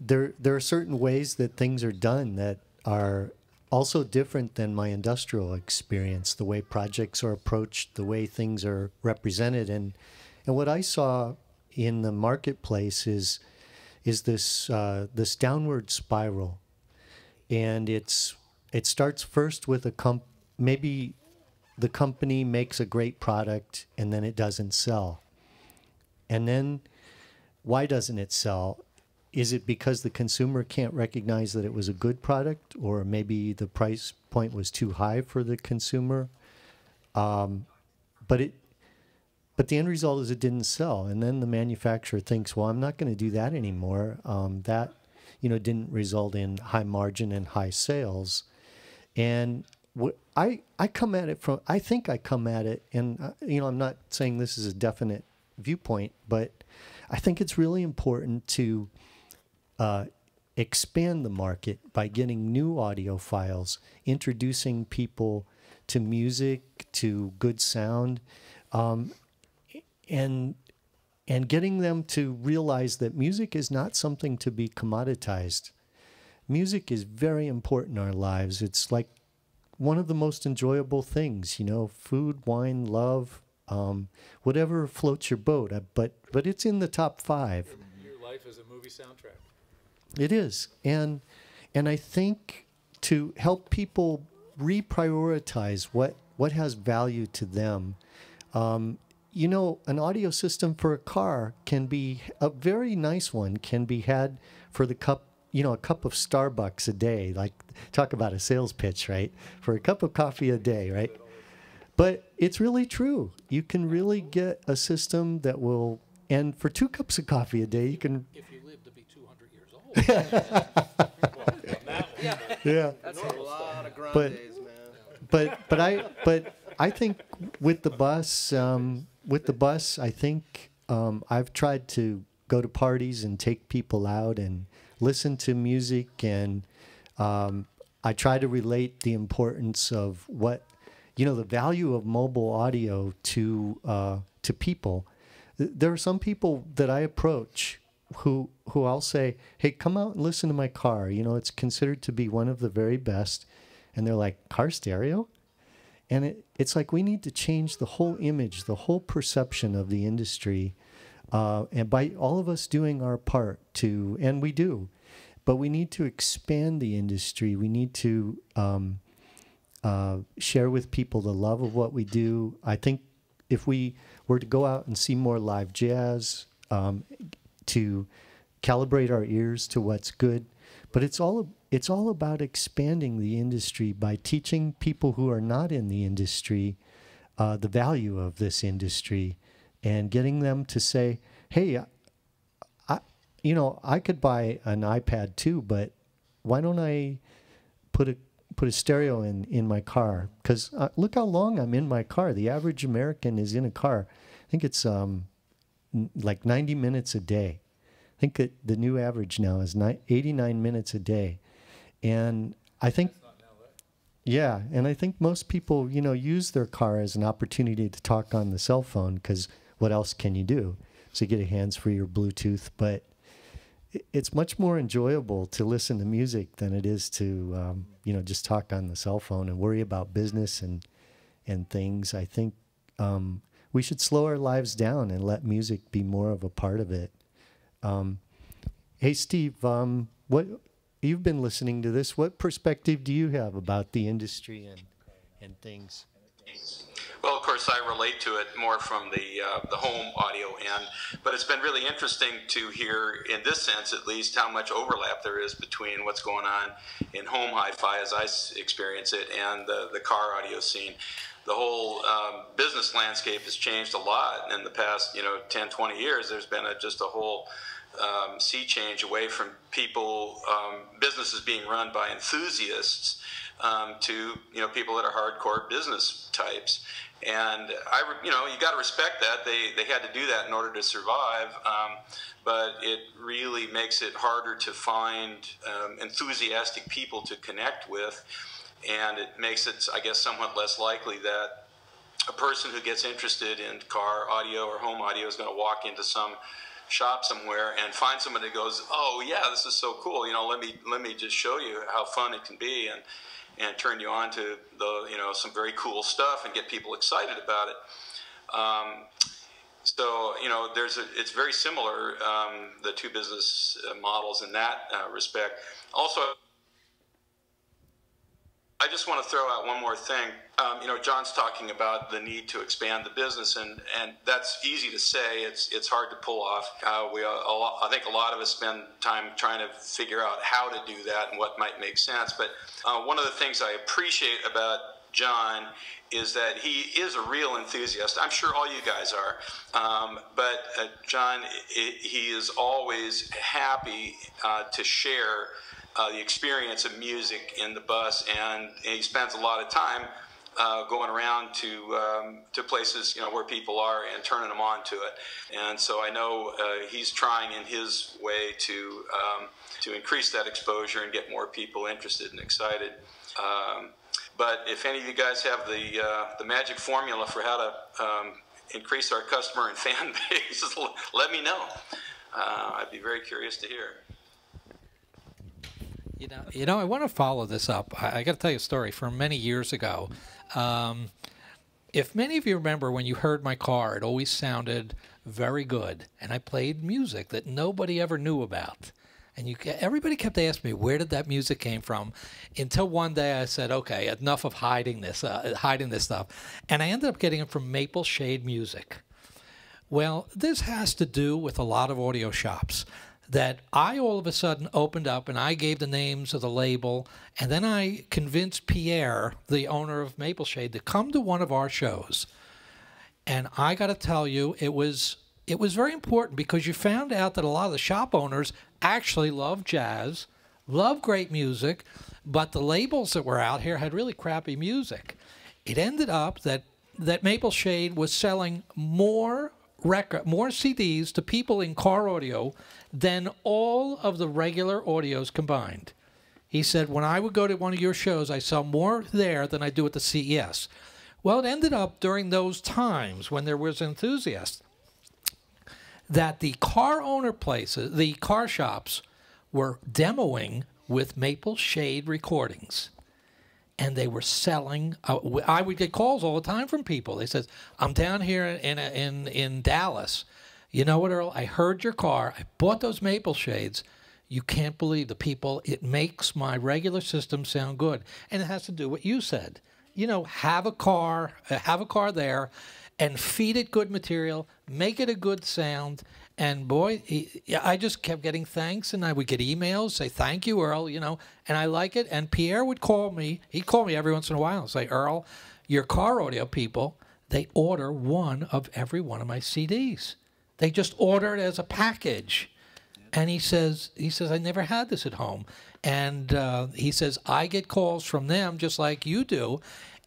G: there are certain ways that things are done that are also different than my industrial experience. The way projects are approached, the way things are represented, and what I saw in the marketplace is this downward spiral, and it starts first with maybe the company makes a great product and then it doesn't sell. And then why doesn't it sell? Is it because the consumer can't recognize that it was a good product, or maybe the price point was too high for the consumer? But the end result is it didn't sell, and then the manufacturer thinks, well, I'm not going to do that anymore. That didn't result in high margin and high sales. And I come at it from, I think I come at it, and I'm not saying this is a definite viewpoint, but I think it's really important to expand the market by getting new audiophiles, introducing people to music, to good sound, and getting them to realize that music is not something to be commoditized. Music is very important in our lives. It's like one of the most enjoyable things, food, wine, love, whatever floats your boat. But it's in the top 5.
B: Your life is a movie soundtrack.
G: It is. And I think to help people reprioritize what has value to them, an audio system for a car can be a very nice one, can be had for the cup, a cup of Starbucks a day. Like, talk about a sales pitch, right? For a cup of coffee a day, right? But it's really true. You can really get a system that will, and for 2 cups of coffee a day, you can.
C: If you live to be 200 years old.
G: Yeah.
D: That's a lot of grandes, man.
G: But I think with the bus, I think I've tried to go to parties and take people out and listen to music, and I try to relate the importance of the value of mobile audio to people. There are some people that I approach who I'll say, hey, come out and listen to my car. It's considered to be one of the very best. And they're like, car stereo? And it's like we need to change the whole image, the whole perception of the industry. And by all of us doing our part and we do, but we need to expand the industry. We need to share with people the love of what we do. I think if we were to go out and see more live jazz, to calibrate our ears to what's good, but it's all about expanding the industry by teaching people who are not in the industry the value of this industry, and getting them to say, hey, I could buy an iPad too, but why don't I put a stereo in my car? Because look how long I'm in my car. The average American is in a car. I think it's like 90 minutes a day. I think that the new average now is 89 minutes a day. And I think, yeah, and I think most people, use their car as an opportunity to talk on the cell phone, because what else can you do? So you get a hands-free or Bluetooth, but it's much more enjoyable to listen to music than it is to, just talk on the cell phone and worry about business and things. I think we should slow our lives down and let music be more of a part of it. Hey, Steve, what you've been listening to this? What perspective do you have about the industry and things?
H: Well, of course, I relate to it more from the home audio end, but it's been really interesting to hear, in this sense at least, how much overlap there is between what's going on in home hi-fi, as I experience it, and the car audio scene. The whole business landscape has changed a lot in the past, 10, 20 years. There's been just a whole sea change away from people, businesses being run by enthusiasts, to people that are hardcore business types. And you got to respect that. They had to do that in order to survive. But it really makes it harder to find enthusiastic people to connect with. And it makes it, I guess, somewhat less likely that a person who gets interested in car audio or home audio is going to walk into some shop somewhere and find someone that goes, oh yeah, this is so cool, let me just show you how fun it can be, and turn you on to some very cool stuff and get people excited about it. So it's very similar, the two business models in that respect. Also, I just want to throw out one more thing. You know, John's talking about the need to expand the business, and that's easy to say. It's hard to pull off. I think a lot of us spend time trying to figure out how to do that and what might make sense. But one of the things I appreciate about John is that he is a real enthusiast. I'm sure all you guys are. But John, he is always happy to share the experience of music in the bus, and he spends a lot of time going around to places, you know, where people are and turning them on to it. And so I know he's trying in his way to increase that exposure and get more people interested and excited. But if any of you guys have the magic formula for how to increase our customer and fan base, let me know. I'd be very curious to hear.
C: You know, I want to follow this up. I got to tell you a story from many years ago. If many of you remember, when you heard my car, it always sounded very good, and I played music that nobody ever knew about. And everybody kept asking me, where did that music came from? Until one day I said, okay, enough of hiding this stuff. And I ended up getting it from Maple Shade Music. Well, this has to do with a lot of audio shops that I all of a sudden opened up, and I gave the names of the label, and then I convinced Pierre, the owner of Maple Shade, to come to one of our shows. And I got to tell you, it was very important, because you found out that a lot of the shop owners actually love jazz, love great music, but the labels that were out here had really crappy music. It ended up that Maple Shade was selling more CDs to people in car audio than all of the regular audios combined. He said, when I would go to one of your shows, I sell more there than I do at the CES. Well, it ended up during those times when there was enthusiasts that the car owner places, the car shops, were demoing with Maple Shade recordings. And they were selling. I would get calls all the time from people. They said, I'm down here in Dallas. You know what, Earl? I heard your car. I bought those Maple Shades. You can't believe the people. It makes my regular system sound good. And it has to do what you said. You know, have a car there, and feed it good material, make it a good sound. And boy, I just kept getting thanks, and I would get emails, say, thank you, Earl, you know, and I like it. And Pierre would call me. He'd call me every once in a while and say, Earl, your car audio people, they order one of every one of my CDs. They just order it as a package. And he says, I never had this at home. And he says, I get calls from them just like you do,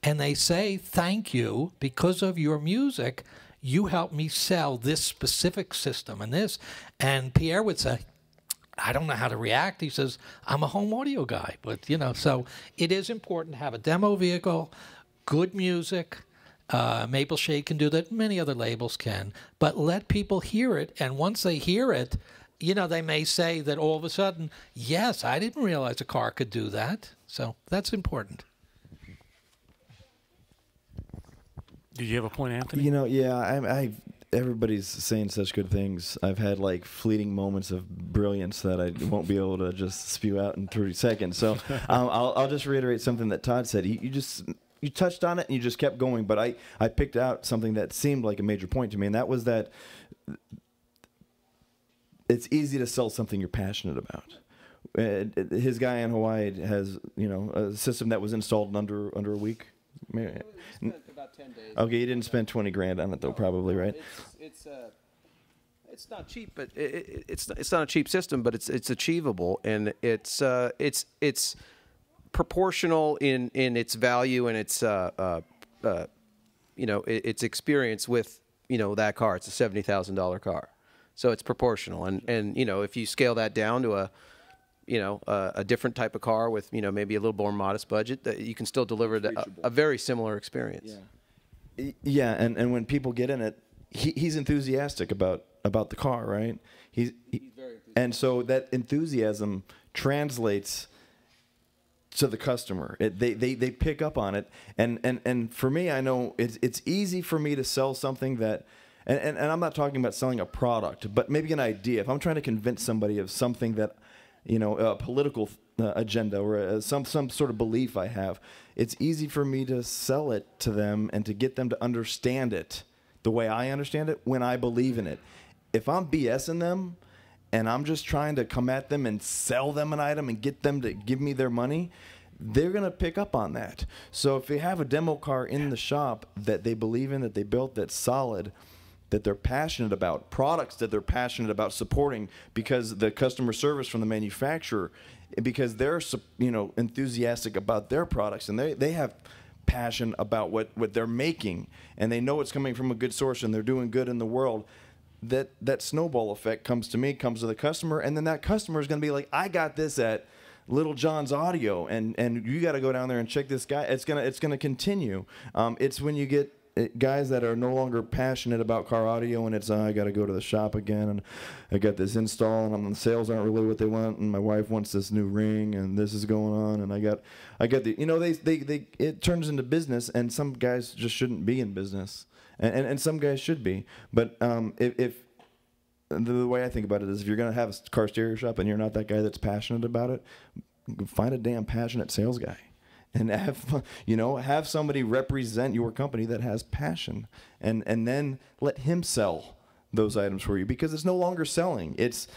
C: and they say, thank you, because of your music, you helped me sell this specific system and this. And Pierre would say, I don't know how to react. He says, I'm a home audio guy. But, you know, so it is important to have a demo vehicle, good music. Maple Shade can do that. Many other labels can. But let people hear it. And once they hear it, you know, they may say that all of a sudden, yes, I didn't realize a car could do that. So that's important.
A: Do you have a point, Anthony?
F: You know, yeah, everybody's saying such good things. I've had like fleeting moments of brilliance that I won't be able to just spew out in 30 seconds. So I'll just reiterate something that Todd said. You touched on it and you just kept going, but I picked out something that seemed like a major point to me, and that was that it's easy to sell something you're passionate about. His guy in Hawaii has, you know, a system that was installed in under a week.
D: We spent about 10 days.
F: Okay, you didn't spend 20 grand on it though, probably, right?
D: It's not cheap, but it's not a cheap system, but it's achievable, and it's proportional in its value and its you know, its experience with, you know, that car. It's a $70,000 car, so it's proportional, and you know, if you scale that down to a different type of car with, you know, maybe a little more modest budget, that you can still deliver a very similar experience.
F: Yeah, and when people get in it, he's enthusiastic about the car, right? He's very enthusiastic. And so that enthusiasm translates to the customer. They pick up on it, and for me, I know it's easy for me to sell something that, and I'm not talking about selling a product, but maybe an idea. If I'm trying to convince somebody of something that, you know, a political agenda or some sort of belief I have, it's easy for me to sell it to them and to get them to understand it the way I understand it when I believe in it. If I'm BSing them and I'm just trying to come at them and sell them an item and get them to give me their money, they're going to pick up on that. So if they have a demo car in the shop that they believe in, that they built, that's solid, that they're passionate about, products that they're passionate about supporting because the customer service from the manufacturer, because they're, you know, enthusiastic about their products and they have passion about what they're making and they know it's coming from a good source and they're doing good in the world, that snowball effect comes to me, comes to the customer, and then that customer is going to be like, I got this at Little John's Audio, and you got to go down there and check this guy. It's gonna continue. It's when you get guys that are no longer passionate about car audio, and it's I got to go to the shop again, and I got this install, and the sales aren't really what they want, and my wife wants this new ring, and this is going on, and I got the, you know, they it turns into business, and some guys just shouldn't be in business, and some guys should be, but if the way I think about it is if you're going to have a car stereo shop and you're not that guy that's passionate about it, find a damn passionate sales guy and have somebody represent your company that has passion and then let him sell those items for you, because it's no longer selling, it's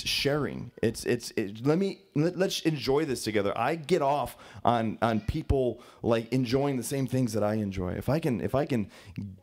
F: sharing. Let's enjoy this together. I get off on people like enjoying the same things that I enjoy. If I can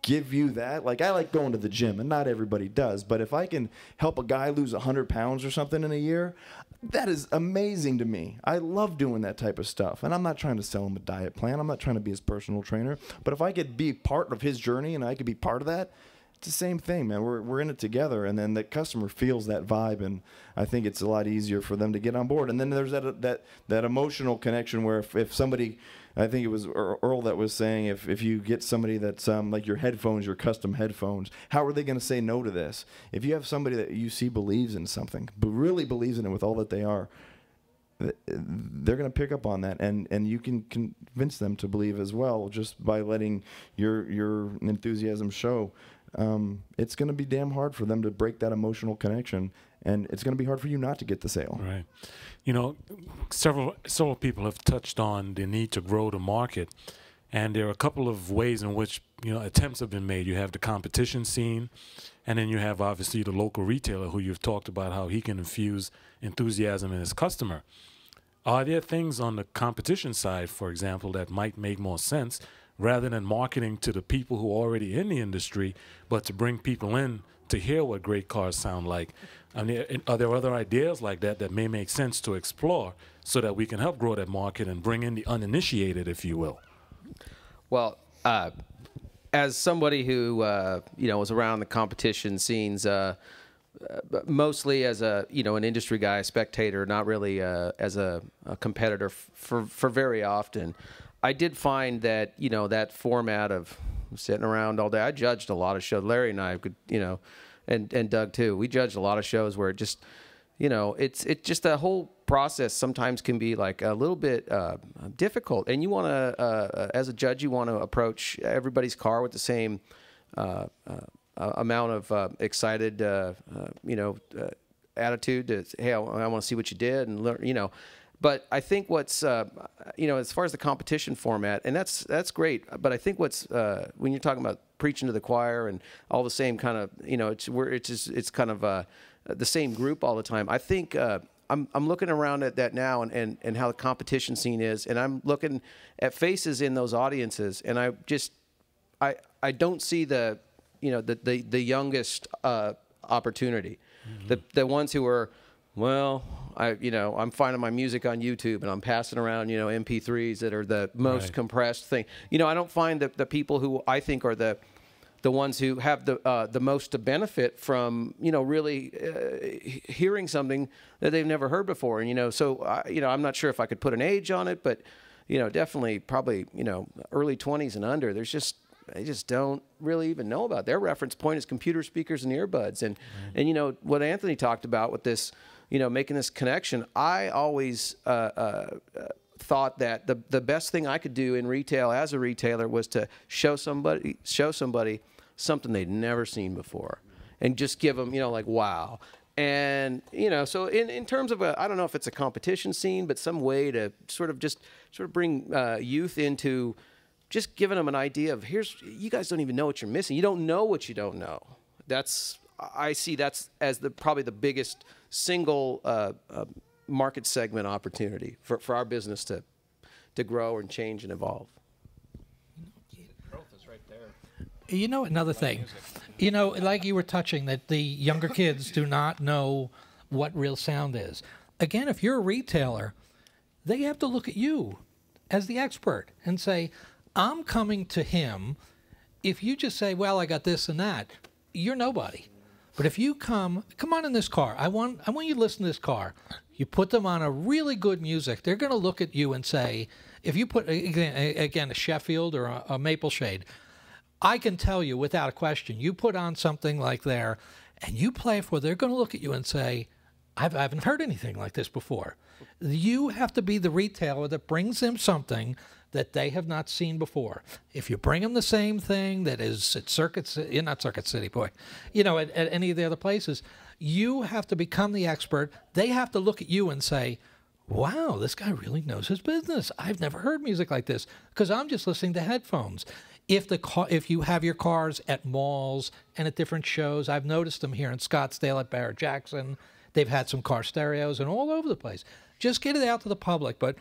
F: give you that, like I like going to the gym, and not everybody does, but if I can help a guy lose 100 pounds or something in a year, that is amazing to me. I love doing that type of stuff, and I'm not trying to sell him a diet plan. I'm not trying to be his personal trainer, but if I could be part of his journey and I could be part of that, it's the same thing, man. We're in it together, and then the customer feels that vibe, and I think it's a lot easier for them to get on board. And then there's that emotional connection where if somebody, I think it was Earl that was saying, if you get somebody that's like your headphones, your custom headphones, how are they going to say no to this? If you have somebody that you see believes in something, but really believes in it with all that they are, they're going to pick up on that, and you can convince them to believe as well just by letting your enthusiasm show. It's going to be damn hard for them to break that emotional connection, and it's going to be hard for you not to get the sale.
A: Right. You know, several people have touched on the need to grow the market, and there are a couple of ways in which, you know, attempts have been made. You have the competition scene, and then you have obviously the local retailer who you've talked about how he can infuse enthusiasm in his customer. Are there things on the competition side, for example, that might make more sense rather than marketing to the people who are already in the industry, but to bring people in to hear what great cars sound like? I mean, are there other ideas like that may make sense to explore so that we can help grow that market and bring in the uninitiated, if you will?
D: Well, as somebody who was around the competition scenes, mostly as an industry guy, spectator, not really as a competitor for very often, I did find that, that format of sitting around all day, I judged a lot of shows. Larry and I could, and Doug too, we judged a lot of shows where it just, it's just the whole process sometimes can be like a little bit difficult. And you want to, as a judge, you want to approach everybody's car with the same amount of excited, attitude to, hey, I want to see what you did and learn, But I think what's, as far as the competition format, and that's great. But I think what's when you're talking about preaching to the choir and all the same kind of, it's kind of the same group all the time. I think I'm looking around at that now and how the competition scene is, and I'm looking at faces in those audiences, and I don't see the youngest opportunity, the ones who are, well, I'm finding my music on YouTube and I'm passing around, MP3s that are the most compressed thing. I don't find the people who I think are the ones who have the most to benefit from, really hearing something that they've never heard before. And, so, I'm not sure if I could put an age on it, but, definitely probably, early 20s and under, they just don't really even know about. Their reference point is computer speakers and earbuds. And what Anthony talked about with this, making this connection, I always thought that the best thing I could do in retail as a retailer was to show somebody something they'd never seen before and just give them, like, wow. And, you know, so in terms of I don't know if it's a competition scene, but some way to sort of bring youth into just giving them an idea of you guys don't even know what you're missing. You don't know what you don't know. I see that's as probably the biggest single market segment opportunity for our business to grow and change and evolve.
E: Growth is right there.
C: You know, another thing, you know, like you were touching, that the younger kids do not know what real sound is. Again, if you're a retailer, they have to look at you as the expert and say, I'm coming to him. If you just say, well, I got this and that, you're nobody. But if you come on in this car. I want you to listen to this car. You put them on a really good music. They're going to look at you and say, if you put, again, a Sheffield or a Maple Shade, I can tell you without a question, you put on something like there and you play for, they're going to look at you and say, I haven't heard anything like this before. You have to be the retailer that brings them something that they have not seen before. If you bring them the same thing that is at you're not Circuit City, boy, you know, at any of the other places, you have to become the expert. They have to look at you and say, wow, this guy really knows his business. I've never heard music like this because I'm just listening to headphones. If you have your cars at malls and at different shows, I've noticed them here in Scottsdale at Barrett-Jackson. They've had some car stereos and all over the place. Just get it out to the public, but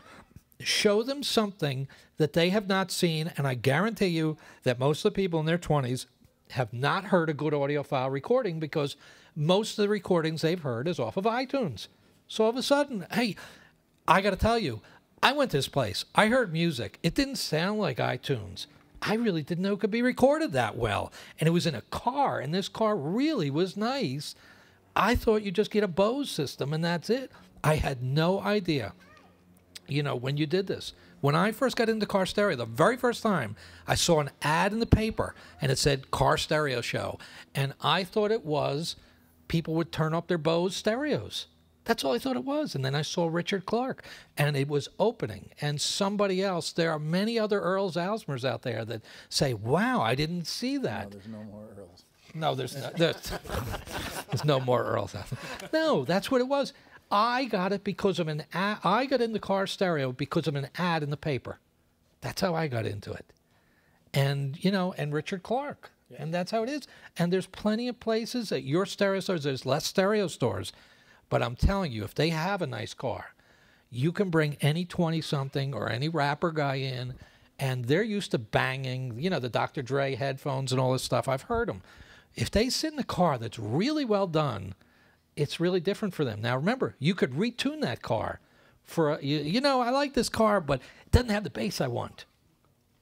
C: show them something that they have not seen, and I guarantee you that most of the people in their 20s have not heard a good audiophile recording because most of the recordings they've heard is off of iTunes. So all of a sudden, hey, I got to tell you, I went to this place. I heard music. It didn't sound like iTunes. I really didn't know it could be recorded that well. And it was in a car, and this car really was nice. I thought you just get a Bose system, and that's it. I had no idea, you know, when you did this. When I first got into car stereo, the very first time, I saw an ad in the paper, and it said car stereo show. And I thought it was people would turn up their Bose stereos. That's all I thought it was. And then I saw Richard Clark, and it was opening. And somebody else, there are many other Earls Alsmers out there that say, wow, I didn't see that.
B: No, there's no more Earls.
C: No, there's no more Earls. No, that's what it was. I got it because of an ad. I got into car stereo because of an ad in the paper. That's how I got into it. And, you know, and Richard Clark. Yeah. And that's how it is. And there's plenty of places at your stereo stores. There's less stereo stores. But I'm telling you, if they have a nice car, you can bring any 20-something or any rapper guy in, and they're used to banging, you know, the Dr. Dre headphones and all this stuff. I've heard them. If they sit in a car that's really well done, it's really different for them. Now, remember, you could retune that car for, you know, I like this car, but it doesn't have the bass I want.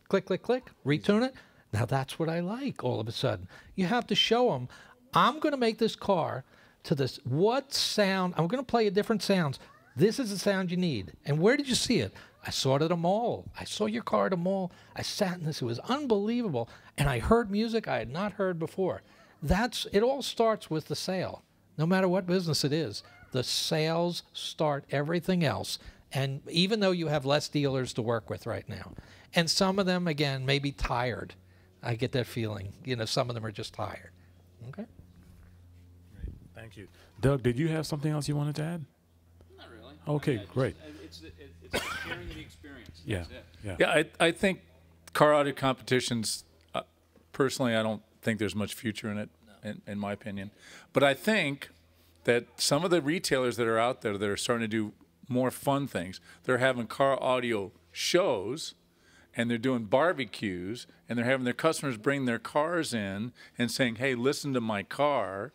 C: Click, click, click, retune it. Now, that's what I like all of a sudden. You have to show them, I'm going to make this car to this, what sound, I'm going to play you different sounds. This is the sound you need. And where did you see it? I saw it at a mall. I saw your car at a mall. I sat in this. It was unbelievable. And I heard music I had not heard before. It all starts with the sale. No matter what business it is, the sales start everything else. And even though you have less dealers to work with right now, and some of them, again, may be tired. I get that feeling. You know, some of them are just tired. Okay?
A: Great. Thank you. Doug, did you have something else you wanted to add?
I: Not really.
A: Okay, great.
I: It's sharing the experience.
A: Yeah,
I: That's it.
B: Yeah, I think car audio competitions, personally, I don't think there's much future in it, in my opinion. But I think that some of the retailers that are out there that are starting to do more fun things, they're having car audio shows, and they're doing barbecues, and they're having their customers bring their cars in and saying, hey, listen to my car.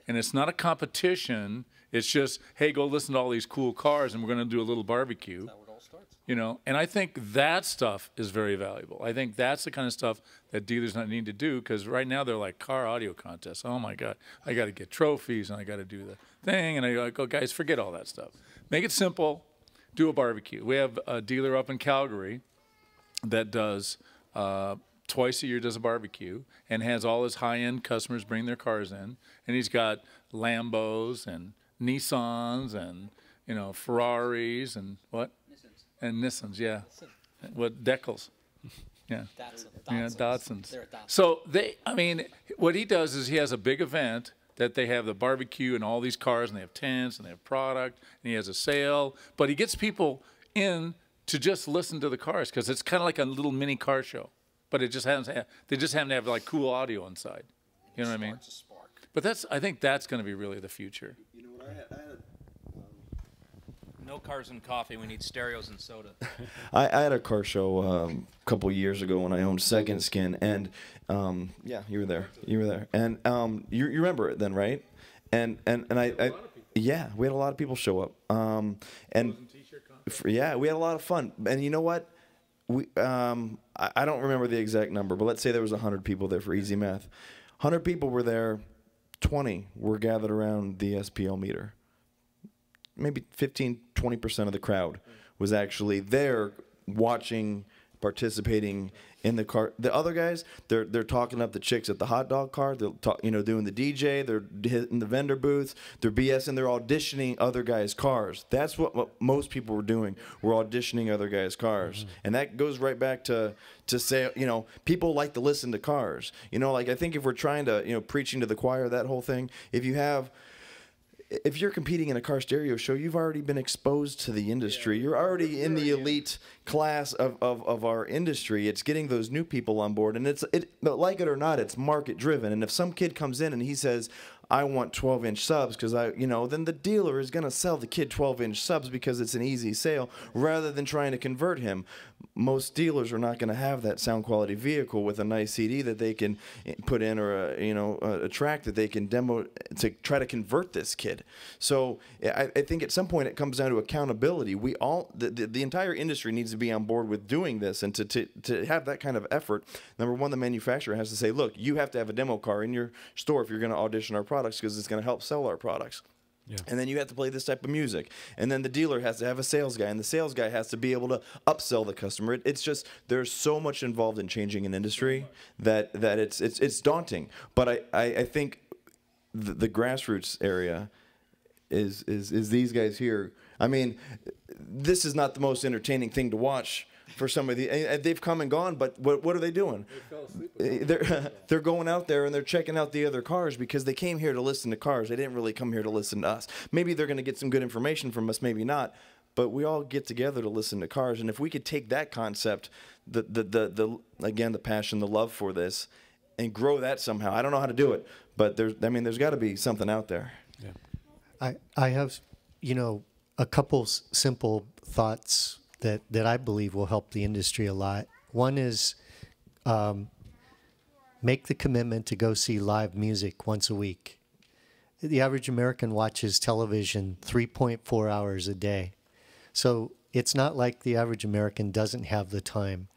B: And it's not a competition. It's just, hey, go listen to all these cool cars, and we're going to do a little barbecue.
I: That's how it all starts.
B: You know, and I think that stuff is very valuable. I think that's the kind of stuff that dealers not need to do, because right now they're like car audio contests. Oh my God, I got to get trophies and I got to do the thing, and I go, guys, forget all that stuff. Make it simple. Do a barbecue. We have a dealer up in Calgary that does twice a year does a barbecue and has all his high-end customers bring their cars in, and he's got Lambos and Nissans and, you know, Ferraris and what? And Nissans, yeah. What, Decals. Yeah.
I: Datsun.
B: Yeah, Datsuns.
I: They're a Datsun.
B: So I mean, what he does is he has a big event that they have the barbecue and all these cars, and they have tents, and they have product, and he has a sale. But he gets people in to just listen to the cars because it's kind of like a little mini car show. But it just they just happen to have like cool audio inside. You know what I mean? But I think that's going to be really the future.
F: You know what I had
E: No cars and coffee. We need stereos and soda.
F: I had a car show a couple years ago when I owned Second Skin, and yeah, you were there. You were there, and you remember it then, right? And I yeah, we had a lot of people show up. Yeah, we had a lot of fun. And you know what? We I don't remember the exact number, but let's say there was 100 people there for easy math. 100 people were there. 20 were gathered around the SPL meter. Maybe 15, 20% of the crowd was actually there watching, participating in the car. The other guys, they're talking up the chicks at the hot dog car. They're doing the DJ. They're hitting the vendor booths. They're BSing. They're auditioning other guys' cars. That's what most people were doing. We're auditioning other guys' cars, and that goes right back to say, people like to listen to cars. Like I think if we're trying to, preaching to the choir, that whole thing. If you're competing in a car stereo show, you've already been exposed to the industry. You're already in the elite class of our industry. It's getting those new people on board, and but like it or not, it's market driven. And if some kid comes in and he says, I want 12-inch subs because then the dealer is going to sell the kid 12-inch subs because it's an easy sale rather than trying to convert him. Most dealers are not going to have that sound quality vehicle with a nice CD that they can put in, or a track that they can demo to try to convert this kid. So I think at some point it comes down to accountability. We all, the entire industry needs to be on board with doing this, and to have that kind of effort. Number one, the manufacturer has to say, look, you have to have a demo car in your store if you're going to audition our products, because it's going to help sell our products. Yeah. And then you have to play this type of music. And then the dealer has to have a sales guy, and the sales guy has to be able to upsell the customer. It's just, there's so much involved in changing an industry that it's daunting. But I think the grassroots area is these guys here. I mean, this is not the most entertaining thing to watch for some of they've come and gone, but what are they doing? They fell asleep. They're going out there and they're checking out the other cars because they came here to listen to cars. They didn't really come here to listen to us. Maybe they're going to get some good information from us, maybe not. But we all get together to listen to cars, and if we could take that concept, again, the passion, the love for this, and grow that somehow. I don't know how to do it, but there's got to be something out there.
G: Yeah. I have, a couple simple thoughts that I believe will help the industry a lot. One is make the commitment to go see live music once a week. The average American watches television 3.4 hours a day. So it's not like the average American doesn't have the time.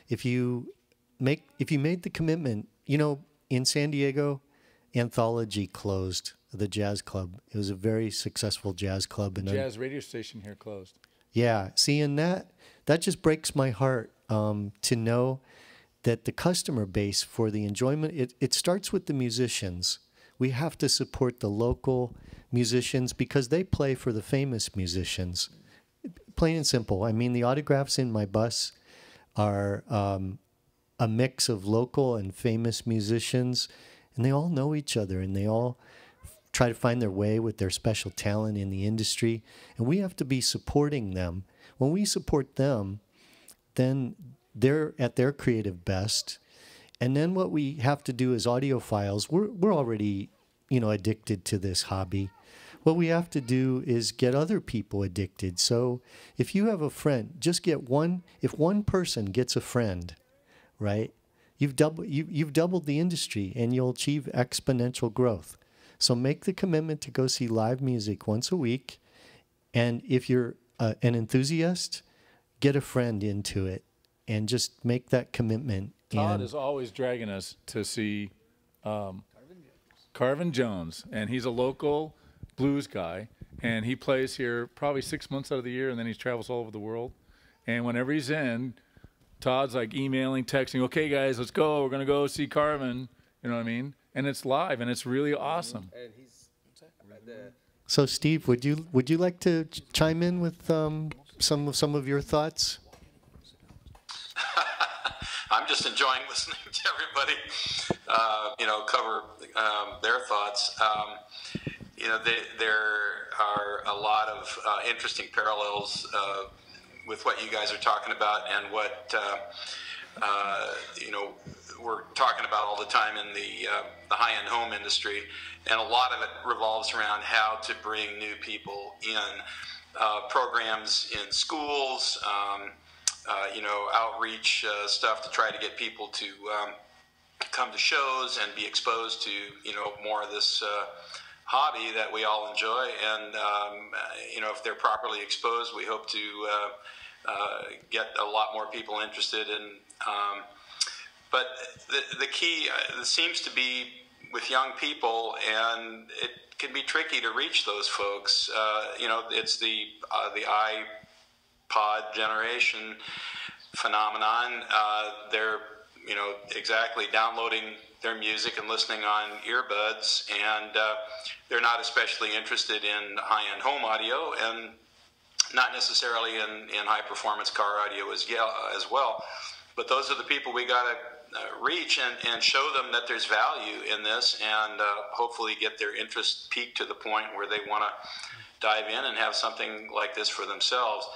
G: If you made the commitment, in San Diego, Anthology closed, the jazz club. It was a very successful jazz club.
B: The jazz radio station here closed.
G: Yeah, seeing that just breaks my heart to know that the customer base for the enjoyment, it starts with the musicians. We have to support the local musicians because they play for the famous musicians. Plain and simple. I mean, the autographs in my bus are a mix of local and famous musicians, and they all know each other, and they all try to find their way with their special talent in the industry, and we have to be supporting them. When we support them, then they're at their creative best. And then what we have to do as audiophiles, we're already, addicted to this hobby. What we have to do is get other people addicted. So if you have a friend, just get one. If one person gets a friend, right, you've doubled the industry, and you'll achieve exponential growth. So make the commitment to go see live music once a week. And if you're an enthusiast, get a friend into it and just make that commitment.
B: Todd is always dragging us to see Carvin Jones. And he's a local blues guy. And he plays here probably 6 months out of the year, and then he travels all over the world. And whenever he's in, Todd's like emailing, texting, okay, guys, let's go. We're going to go see Carvin. You know what I mean? And it's live, and it's really awesome.
D: And he's
G: So, Steve, would you like to chime in with some of your thoughts?
H: I'm just enjoying listening to everybody, cover their thoughts. There are a lot of interesting parallels with what you guys are talking about and what we're talking about all the time in the high-end home industry, and a lot of it revolves around how to bring new people in. Programs in schools, outreach stuff to try to get people to come to shows and be exposed to more of this hobby that we all enjoy. And if they're properly exposed, we hope to get a lot more people interested in. But the key seems to be with young people, and it can be tricky to reach those folks. It's the iPod generation phenomenon. They're exactly downloading their music and listening on earbuds, and they're not especially interested in high-end home audio, and not necessarily in high-performance car audio as well. But those are the people we got to reach and show them that there's value in this, and hopefully get their interest peaked to the point where they want to dive in and have something like this for themselves.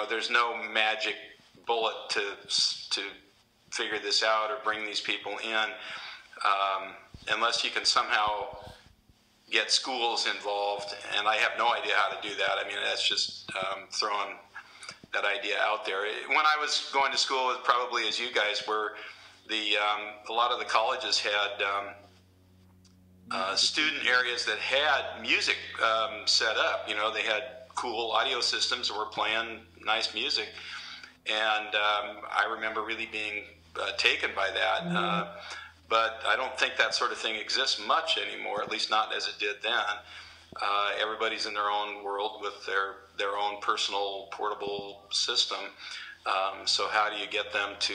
H: There's no magic bullet to figure this out or bring these people in, unless you can somehow get schools involved, and I have no idea how to do that. I mean, that's just throwing that idea out there. When I was going to school, probably as you guys were, a lot of the colleges had student areas that had music set up. They had cool audio systems that were playing nice music, and I remember really being taken by that. But I don't think that sort of thing exists much anymore, at least not as it did then. Everybody's in their own world with their own personal portable system. So how do you get them to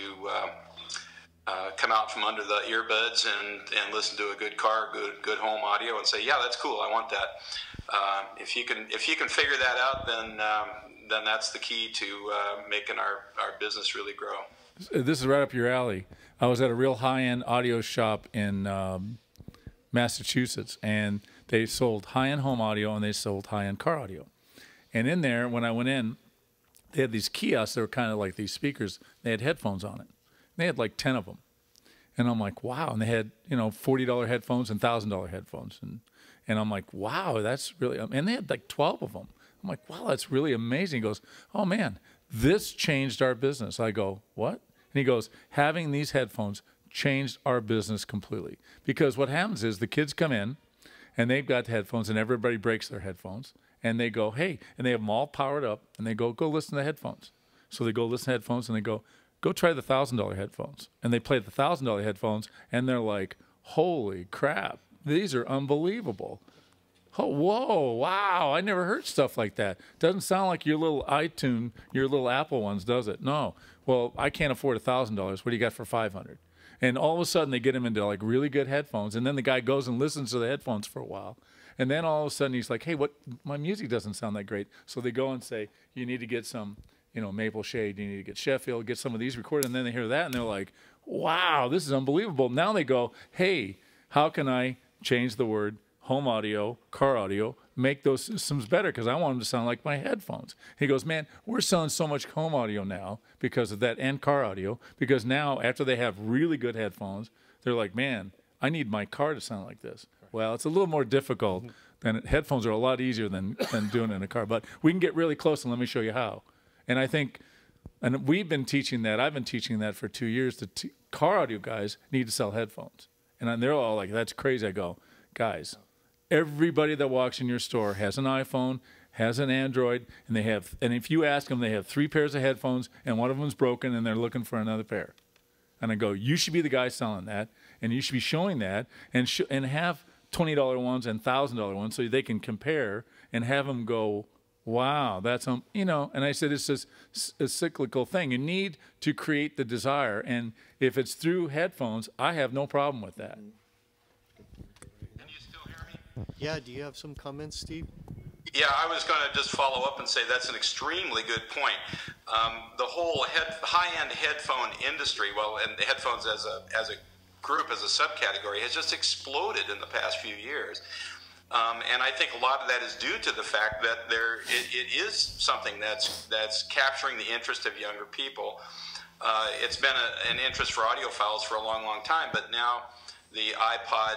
H: come out from under the earbuds and listen to a good car, good home audio, and say, yeah, that's cool, I want that. If you can figure that out, then that's the key to making our business really grow.
B: This is right up your alley. I was at a real high-end audio shop in Massachusetts, and they sold high-end home audio and they sold high-end car audio. And in there, when I went in, they had these kiosks that were kind of like these speakers. They had headphones on it. They had like 10 of them. And I'm like, wow. And they had, $40 headphones and $1,000 headphones. And I'm like, wow, that's really, and they had like 12 of them. I'm like, wow, that's really amazing. He goes, oh man, this changed our business. I go, what? And he goes, having these headphones changed our business completely. Because what happens is the kids come in and they've got headphones and everybody breaks their headphones. And they go, hey, and they have them all powered up, and they go listen to the headphones. So they go listen to headphones, and they go try the $1,000 headphones. And they play the $1,000 headphones, and they're like, holy crap, these are unbelievable. Oh, whoa, wow, I never heard stuff like that. Doesn't sound like your little iTunes, your little Apple ones, does it? No. Well, I can't afford $1,000. What do you got for $500? And all of a sudden, they get him into like really good headphones, and then the guy goes and listens to the headphones for a while. And then all of a sudden he's like, hey, my music doesn't sound that great. So they go and say, you need to get some, Maple Shade, you need to get Sheffield, get some of these recorded. And then they hear that and they're like, wow, this is unbelievable. Now they go, hey, how can I change the word home audio, car audio, make those systems better? Because I want them to sound like my headphones. He goes, man, we're selling so much home audio now because of that, and car audio, because now after they have really good headphones, they're like, man, I need my car to sound like this. Well, it's a little more difficult. Headphones are a lot easier than doing it in a car. But we can get really close, and let me show you how. And I think, and we've been teaching that. I've been teaching that for 2 years. The car audio guys need to sell headphones. And they're all like, that's crazy. I go, guys, everybody that walks in your store has an iPhone, has an Android, and if you ask them, they have 3 pairs of headphones, and one of them's broken, and they're looking for another pair. And I go, you should be the guy selling that, and you should be showing that, and have $20 ones and $1,000 ones so they can compare and have them go, wow, that's, and I said, it's just a cyclical thing. You need to create the desire. And if it's through headphones, I have no problem with that.
H: Can you still hear me?
G: Yeah, do you have some comments, Steve?
H: Yeah, I was going to just follow up and say that's an extremely good point. The whole high-end headphone industry, well, and the headphones as a group, as a subcategory, has just exploded in the past few years. And I think a lot of that is due to the fact that it is something that's capturing the interest of younger people. It's been an interest for audiophiles for a long, long time, but now the iPod,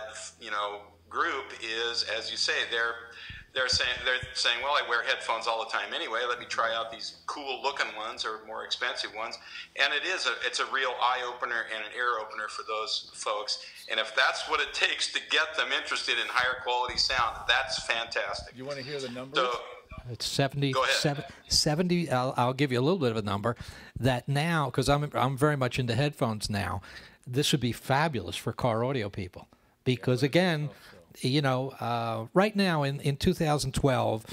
H: group is, as you say, they're saying, well, I wear headphones all the time anyway. Let me try out these cool-looking ones or more expensive ones. And it's a real eye-opener and an ear-opener for those folks. And if that's what it takes to get them interested in higher quality sound, that's fantastic.
B: You want to hear the numbers?
H: So,
C: It's 70,
H: go ahead.
C: 70 I'll give you a little bit of a number. That now, because I'm very much into headphones now, this would be fabulous for car audio people. Because, again, right now in 2012,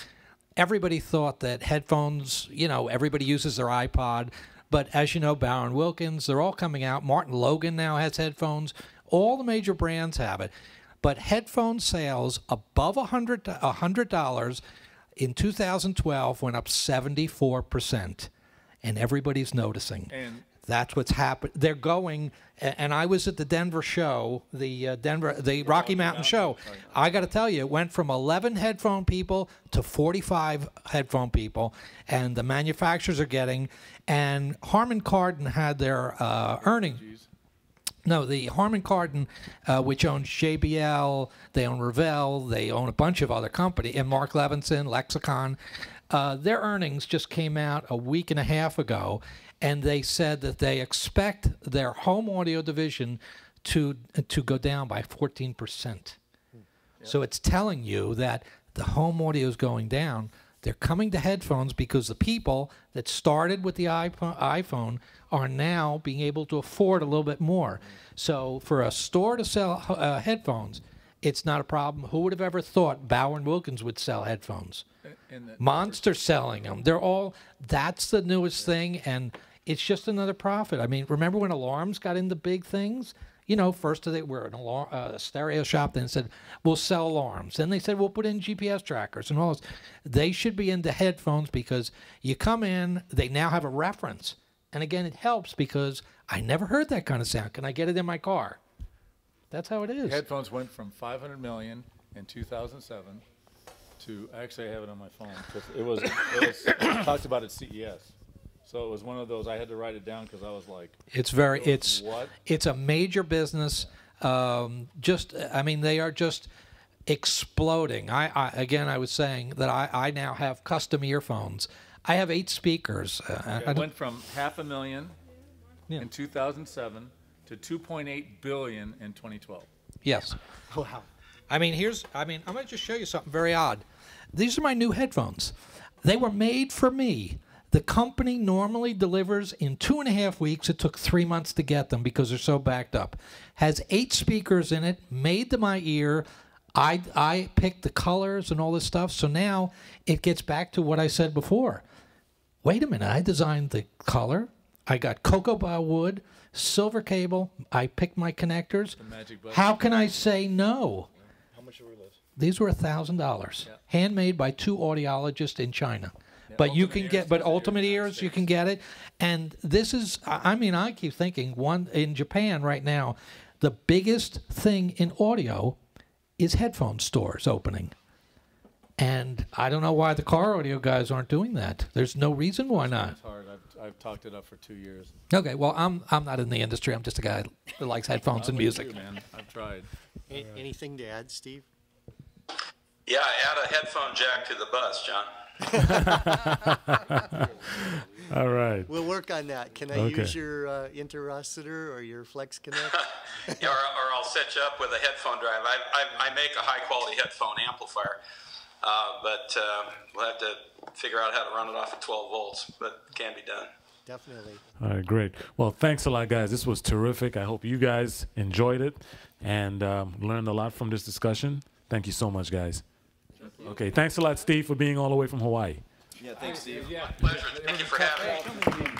C: everybody thought that headphones, everybody uses their iPod. But as you know, Bauer & Wilkins, they're all coming out. Martin Logan now has headphones. All the major brands have it. But headphone sales above $100 in 2012 went up 74%. And everybody's noticing.
B: And
C: that's what's happened. They're going, and I was at the Denver show, the Rocky Mountain show. I got to tell you, it went from 11 headphone people to 45 headphone people, and the manufacturers are getting. And Harman Kardon had their earnings. No, the Harman Kardon, which owns JBL, they own Revell, they own a bunch of other companies, and Mark Levinson, Lexicon. Their earnings just came out a week and a half ago, and they said that they expect their home audio division to go down by 14%. So it's telling you that the home audio is going down. They're coming to headphones because the people that started with the iPhone are now being able to afford a little bit more. So for a store to sell headphones, it's not a problem. Who would have ever thought Bauer & Wilkins would sell headphones? Monster's selling them. That's the newest thing, and it's just another profit. I mean, remember when alarms got into big things? First they were a stereo shop, then said, we'll sell alarms. Then they said, we'll put in GPS trackers and all this. They should be into headphones because you come in, they now have a reference. And again, it helps because I never heard that kind of sound. Can I get it in my car? That's how it is.
B: Headphones went from $500 million in 2007 to, actually I have it on my phone, because it was talked about at CES. So it was one of those, I had to write it down because I was like,
C: it's a major business. They are just exploding. I was saying that I now have custom earphones. I have 8 speakers.
B: It went from $500,000 in 2007 to $2.8 billion in 2012.
C: Yes. Wow. I'm going to just show you something very odd. These are my new headphones. They were made for me. The company normally delivers in 2.5 weeks. It took 3 months to get them because they're so backed up. Has 8 speakers in it, made to my ear. I picked the colors and all this stuff. So now it gets back to what I said before. Wait a minute, I designed the color. I got cocoa bow wood, silver cable. I picked my connectors. How can I say no?
B: How much were those?
C: These were $1,000. Handmade by 2 audiologists in China. But you can get, Ultimate Ears, you can get it. And this is, I keep thinking, one in Japan right now, the biggest thing in audio is headphone stores opening. And I don't know why the car audio guys aren't doing that. There's no reason why not.
B: It's hard. I've talked it up for 2 years.
C: Okay, well, I'm not in the industry. I'm just a guy that likes headphones and music.
B: You, man. I've tried.
G: Anything to add, Steve?
H: Yeah, add a headphone jack to the bus, John.
A: All right.
G: We'll work on that. Can I use your interocitor or your Flex Connect?
H: or I'll set you up with a headphone drive. I make a high-quality headphone amplifier, but we'll have to figure out how to run it off at 12 volts, but it can be done.
G: Definitely.
A: All right, great. Well, thanks a lot, guys. This was terrific. I hope you guys enjoyed it and learned a lot from this discussion. Thank you so much, guys. Okay, thanks a lot, Steve, for being all the way from Hawaii.
F: Yeah, thanks, Steve.
H: My pleasure. Thank you for having me.